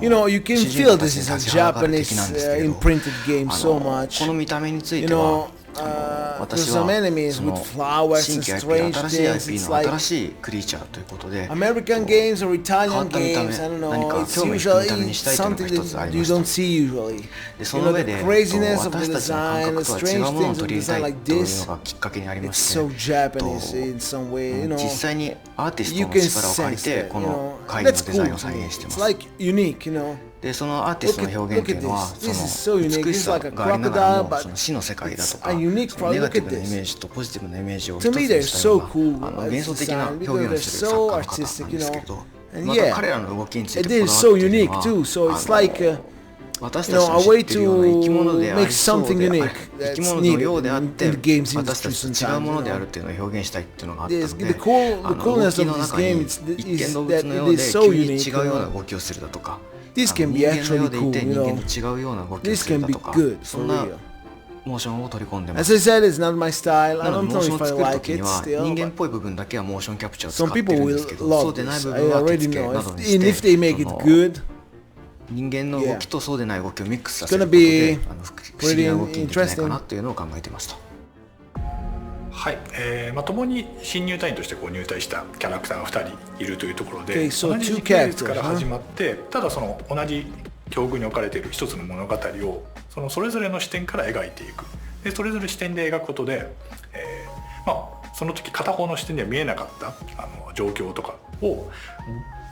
You know, you can 主人 feel 公た this ちに is a 立ちはだかる Japanese 敵なんですけど、 imprinted game so much. この見た目につい You ては know, there's 私 some は enemies そ with の flowers 新 and 規 strange IP の新しい things. IP It's の like 新しいクリーチャーということで、 American games or 変わ Italian った見た目 games, I don't 何 know, か it's 興味を引く見た目 usually にしたいというのが something 一つあ that り you ました。 don't see usually. で、そ You の know, 上 the で craziness of the 私たちの design, 感 the 覚とは違う strange ものを things of 取り入れ design たい like というの this, がきっかけにありま it's して、 so Japanese in some way, you know. 実際にアーティスト You の can 力を借り sense て that, こ you の know. 絵画の That's デザイン cool を to 再 me. 現していま It's す。 like unique, you know. で、そのアーティストの表現っていうのは、 Look at this. そ This is so の unique. 美し It's さ like a がありながら crocodile, も、 but その死の世界だと it's か、 a unique そのネ problem. ガ Look ティ at ブなイメー this. ジとポジティブなイメージを一 To つ me, に they're したよ so う cool な as 幻想的な design 表 because 現 they're をする作 so 家の方なん artistic, で you すけ know. ど、 And また yeah, 彼らの動きについ it てこ is だ so わっている unique のは、 too. So it's like 私 you た know, ちの a 知 way っているような生き物 to であ make りそう something であ unique る生き that's 物のよ needed うであっ in て the games 私た industry ちと違う sometimes, も you のであ know. るっていうのを表現したいっていうのがあった This, の the で、 coolness 動 of きの this 中に game 一 is 見動 that 物のよ it うで is so 急に unique, 違 you うような know. 動きをするだとか、 This can 人 be 間のよ actually うでいて cool, you 人間 know. と違うような動きを This する can だ be とか、 good そ for んな real. モーションを取り込んでま As す。 I said, it's not my style. な I ので don't モー know ション if を I 作ると like きに it は人 still. 間っ But ぽい部分だけはモーションキャプチャーを使 some って people るんで will すけど、そう love でない this. 部 I 分は手 already 付け know. な If, どに and し if て they make it good, 人間の動きとそうでない動きをミックスさ it's せる gonna ことで be 不思議な動きにできないか pretty なっていうのを考えていました。はい、共に新入隊員としてこう入隊したキャラクターが2人いるというところで、 Okay, so 同じ two 時系列 characters, から始まって、ただその同じ境遇に置かれている一つの物語をそれぞれの視点から描いていく。でそれぞれ視点で描くことで、その時片方の視点では見えなかった状況とかを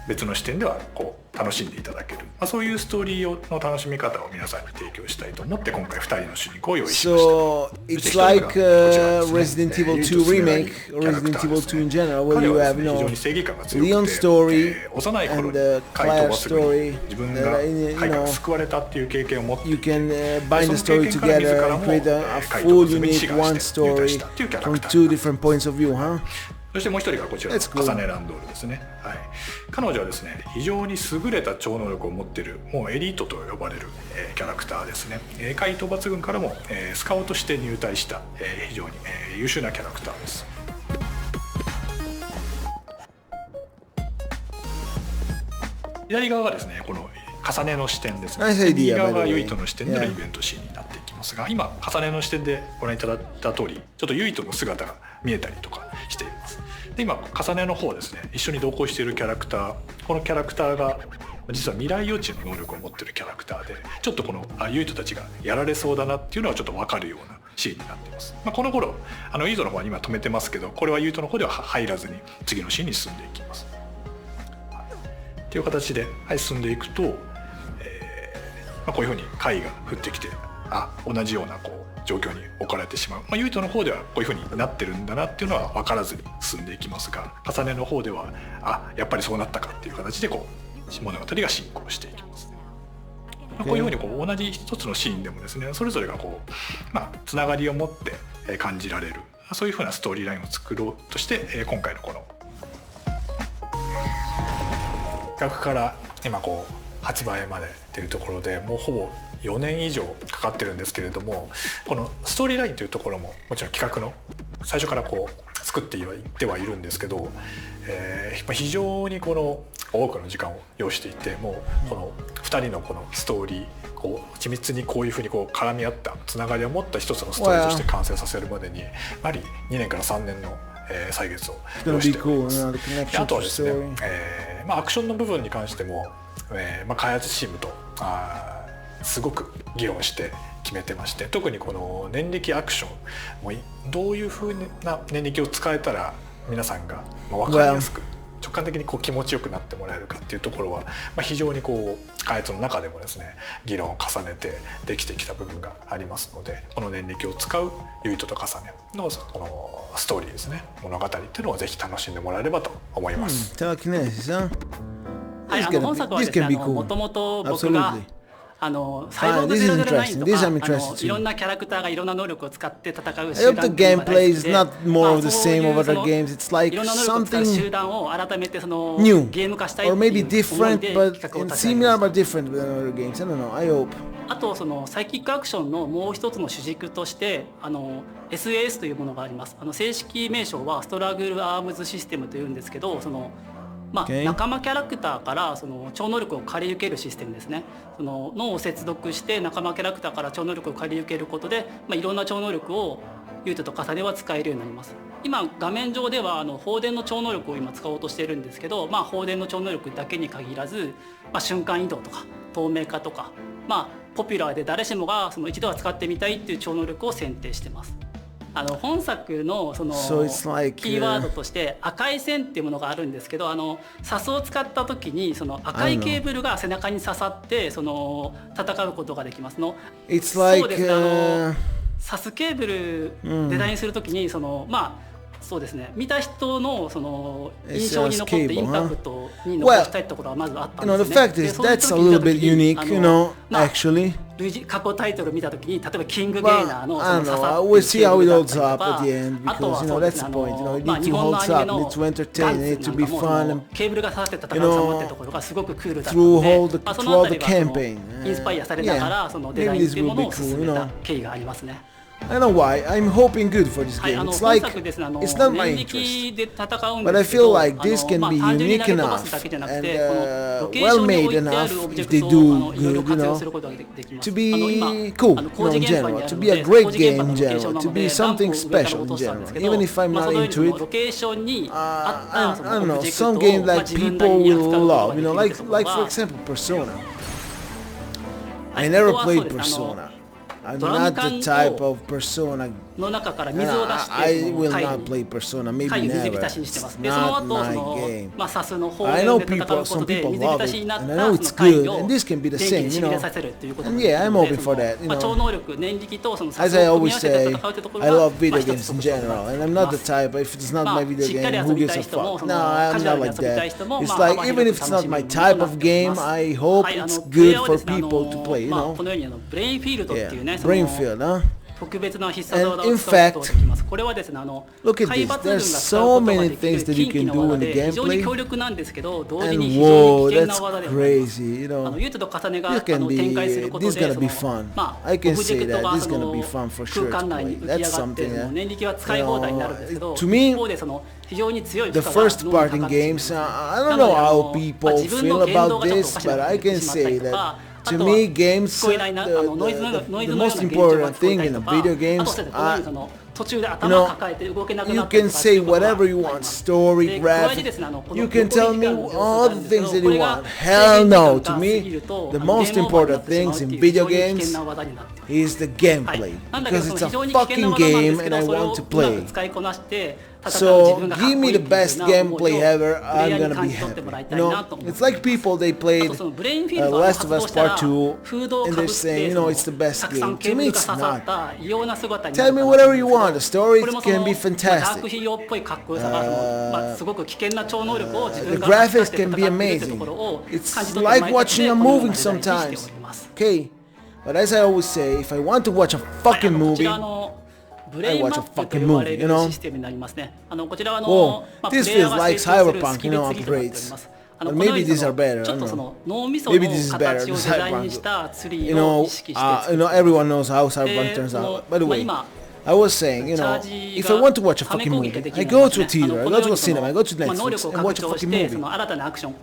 別の視点ではこう楽しんでいただける、そういうストーリーの楽しみ方を皆さんに提供したいと思って今回2人の主人公を用意しました。 so it's like Resident Evil 2 remake or Resident Evil 2 in general, where you have, you know, Leon's story and Claire's story. 自分が海から救われたっていう経験を持っていて、 You can bind the story together and create a full unique one story from two different points of view, huh? そしてもう一人がこちらのカサネ・ランドールですね、はい、彼女はですね非常に優れた超能力を持っているもうエリートと呼ばれる、キャラクターですね。海討伐軍からも、スカウトして入隊した、非常に、優秀なキャラクターです。左側がですねこの重ねの視点ですね。右側がユイトの視点でのイベントシーンになっていきますが、今重ねの視点でご覧いただいた通りちょっとユイトの姿が見えたりとかしています。で今重ねの方ですね一緒に同行しているキャラクター、このキャラクターが実は未来予知の能力を持っているキャラクターで、ちょっとこのユイトたちがやられそうだなっていうのはちょっと分かるようなシーンになっています。この頃ユイトの方は今止めてますけど、これはユイトの方では入らずに次のシーンに進んでいきます。という形で、進んでいくと、こういうふうに貝が降ってきて同じような状況に置かれてしまう、ユイトの方ではこういうふうになってるんだなっていうのは分からずに進んでいきますが、重ねの方ではやっぱりそうなったかっていう形で物語が進行していきます。こういうふうに同じ一つのシーンでもですねそれぞれがつながりを持って感じられる、そういうふうなストーリーラインを作ろうとして、今回のこの企画から今発売までっていうところでもうほぼ4年以上かかってるんですけれども、このストーリーラインというところももちろん企画の最初から作っていってはいるんですけど、非常に多くの時間を要していて、もうこの2人のこのストーリー緻密にこういうふうに絡み合ったつながりを持った一つのストーリーとして完成させるまでにやはり2年から3年の歳月を要しております。あとはですね、アクションの部分に関しても、開発チームとすごく議論して決めてまして、特にこの念力アクションもどういうふうな念力を使えたら皆さんが分かりやすく直観的にこう気持ちよくなってもらえるかっていうところは、非常にこう開発の中でもですね議論を重ねてできてきた部分がありますので、この念力を使うユイトと重ねのこのストーリーですね、物語っていうのをぜひ楽しんでもらえればと思います。はい、本作はですね、もともと僕がサイボーグ009とかいろんなキャラクターがいろんな能力を使って戦う集団っていうのが大好きで、いろんな能力を使う集団を改めてそのゲーム化したいっていう思いで企画を立ち上げました。あとそのサイキックアクションのもう一つの主軸としてSAS というものがあります。正式名称はストラグルアームズシステムというんですけど、その仲間キャラクターからその超能力を借り受けるシステムですね。その脳を接続して仲間キャラクターから超能力を借り受けることで、いろんな超能力をユイトと重ねは使えるようになります。今画面上では放電の超能力を今使おうとしているんですけど、放電の超能力だけに限らず、瞬間移動とか透明化とか、ポピュラーで誰しもがその一度は使ってみたいっていう超能力を選定してます。本作のそのキーワードとして赤い線っていうものがあるんですけど、サスを使った時にその赤いケーブルが背中に刺さってその戦うことができますの。そうですね、サスケーブルデザインする時にそのそうですね、見た人のその印象に残ってインパクトに残したいところはまずあったんですね。The fact is that's a little bit unique, actually. 過去タイトル見たときに、例えばキングゲイナーのその刺さって we'll see how it holds up at the end because that's the point. It needs to hold up, it needs to entertain, it needs to be fun, and ケーブルが刺さって戦う様ってところがすごくクールだったので、で、そのあたりはインスパイアされながらそのデザインっていうものを進めた経緯がありますね。I don't know why. I'm hoping good for this game. It's like it's not my interest, but I feel like this can be unique enough and well made enough if they do good, to be cool, in general, to be a great game in general, to be something special in general. Even if I'm not into it, I don't know. Some games like people will love, like for example Persona. I never played Persona. I'm not the type of persona. I will not play Persona, maybe never. It's not my game. I know some people love it, and I know it's good, and this can be the same, And yeah, I'm open for that, As I always say, I love video games in general, and I'm not the type, if it's not my video game, who gives a fuck? No, I'm not like that. It's like, even if it's not my type of game, I hope it's good for people to play, Yeah, Brainfield, huh? And in fact, look at this, there's so many things that you can do in the gameplay, and whoa, that's crazy, this can be, this is gonna be fun. I can say that, this is gonna be fun for sure to play. That's something that, to me, the first part in games, I don't know how people feel about this, but I can say that to me, games, the most important thing in a video games, you can say whatever you want, story, graphic, you can tell me all the things that you want. Hell no, to me, the most important things in video games is the gameplay, because it's a fucking game and I want to play. So give me the best gameplay ever, I'm gonna be happy. It's like people, they played Last of Us Part 2 and they're saying, it's the best game. To me it's not. Tell me whatever you want, the story can be fantastic. The graphics can be amazing. It's like watching a movie sometimes. Okay, but as I always say, if I want to watch a fucking movie, I watch a fucking movie, Whoa, this feels like Cyberpunk, upgrades. Or maybe these are better, I don't know. Maybe this is better, the Cyberpunk. Everyone knows how Cyberpunk turns out. By the way, I was saying, if I want to watch a fucking movie, I go to a theater, I go to a cinema, I go to Netflix and watch a fucking movie.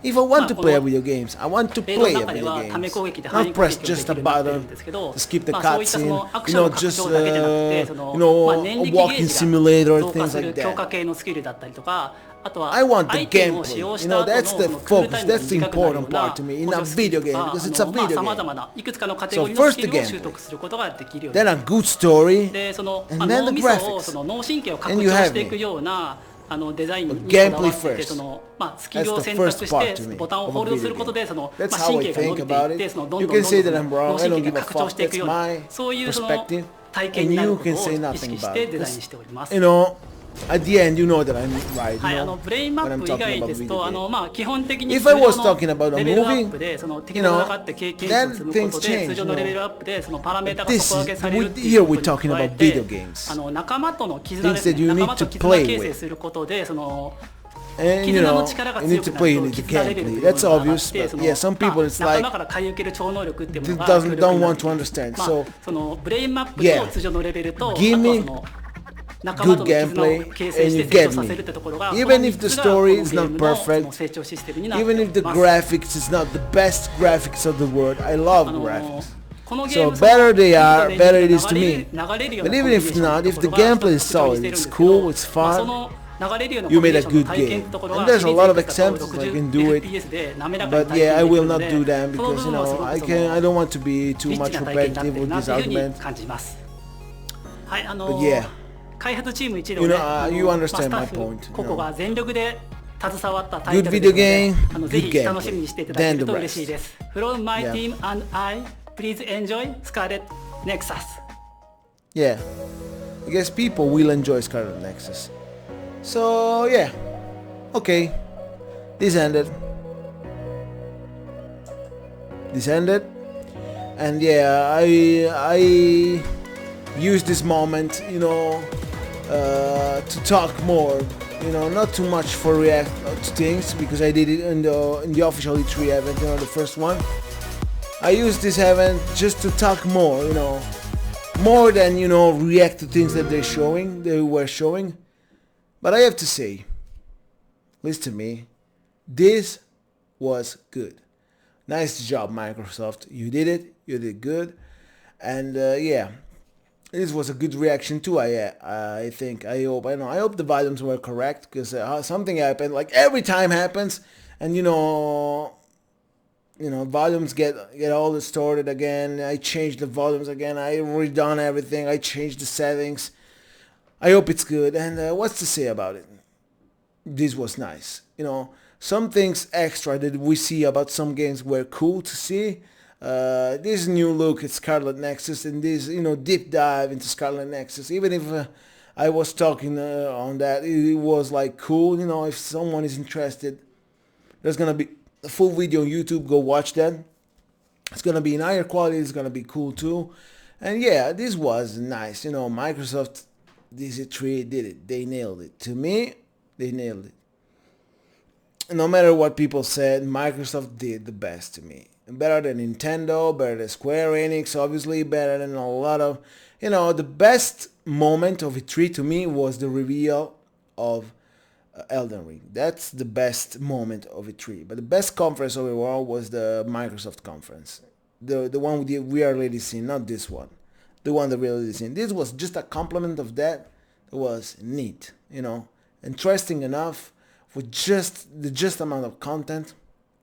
If I want to play video games, I want to play a video games. Not press just a button, skip the cutscene, just, a walking simulator, things like that. I want the gameplay, that's the focus, that's the important part to me in a video game, because it's a video game. So first the gameplay, then a good story, and then the graphics, and you have me. デザインにこだわってて、スキルを選択してボタンをホールドすることで神経が伸びていってどんどん脳神経が拡張していくようなそういう体験になることを意識してデザインしております。At the end, you know that I'm right. はい、ブレインマップ以外ですと、基本的に If I was talking about レ a ベルアッ movie, プで敵の戦って経験値を積むことで通常のレベルアップでパラメータが底上げされるっていうことに加えて、仲間との絆ですね。仲間と絆形成することでAnd you know, you need to play, you need to gameplay. That's obvious, but yeah, some people it's like don't want to understand. So yeah, give me good gameplay and you get me. Even if the story is not perfect, even if the graphics is not the best graphics of the world, I love graphics. So better they are, better it is to me. But even if not, if the gameplay is solid, it's cool, it's fun, you made a good game. And there's a lot of examples I can do it. But yeah, I will not do them because I don't want to be too much repetitive with this argument. But yeah. 開発チーム一同で、スタッフ個々が全力で携わったタイトルですので、ぜひ楽しみにしていただけると嬉しいです。From my team and I, please enjoy Scarlet Nexus. Yeah, I guess people will enjoy Scarlet Nexus. So yeah, okay, this ended, and yeah, I used this moment, to talk more, not too much for react to things because I did it in the official E3 event, the first one. I used this event just to talk more, more than react to things that they were showing. But I have to say, listen to me, this was good. Nice job, Microsoft. You did it. You did good, and yeah. This was a good reaction too. I think. I hope the volumes were correct because something happened. Like every time happens, and volumes get all distorted again. I changed the volumes again. I redone everything. I changed the settings. I hope it's good. And what's to say about it? This was nice. Some things extra that we see about some games were cool to see. This new look at Scarlet Nexus and this deep dive into Scarlet Nexus, even if I was talking on that, it was like cool. If someone is interested, there's gonna be a full video on YouTube. Go watch that. It's gonna be in higher quality. It's gonna be cool too. And yeah, this was nice. Microsoft, this E3 did it. They nailed it. To me, they nailed it. No matter what people said, Microsoft did the best to me. Better than Nintendo, better than Square Enix, obviously, better than a lot of, the best moment of E3 to me was the reveal of Elden Ring. That's the best moment of E3. But the best conference overall was the Microsoft conference. The one we are already seeing, not this one. The one that we are already seeing. This was just a complement of that. It was neat, interesting enough with just amount of content.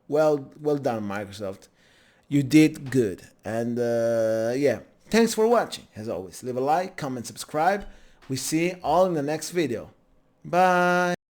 Well done, Microsoft. You did good. And yeah, thanks for watching. As always, leave a like, comment, subscribe. We see you all in the next video. Bye.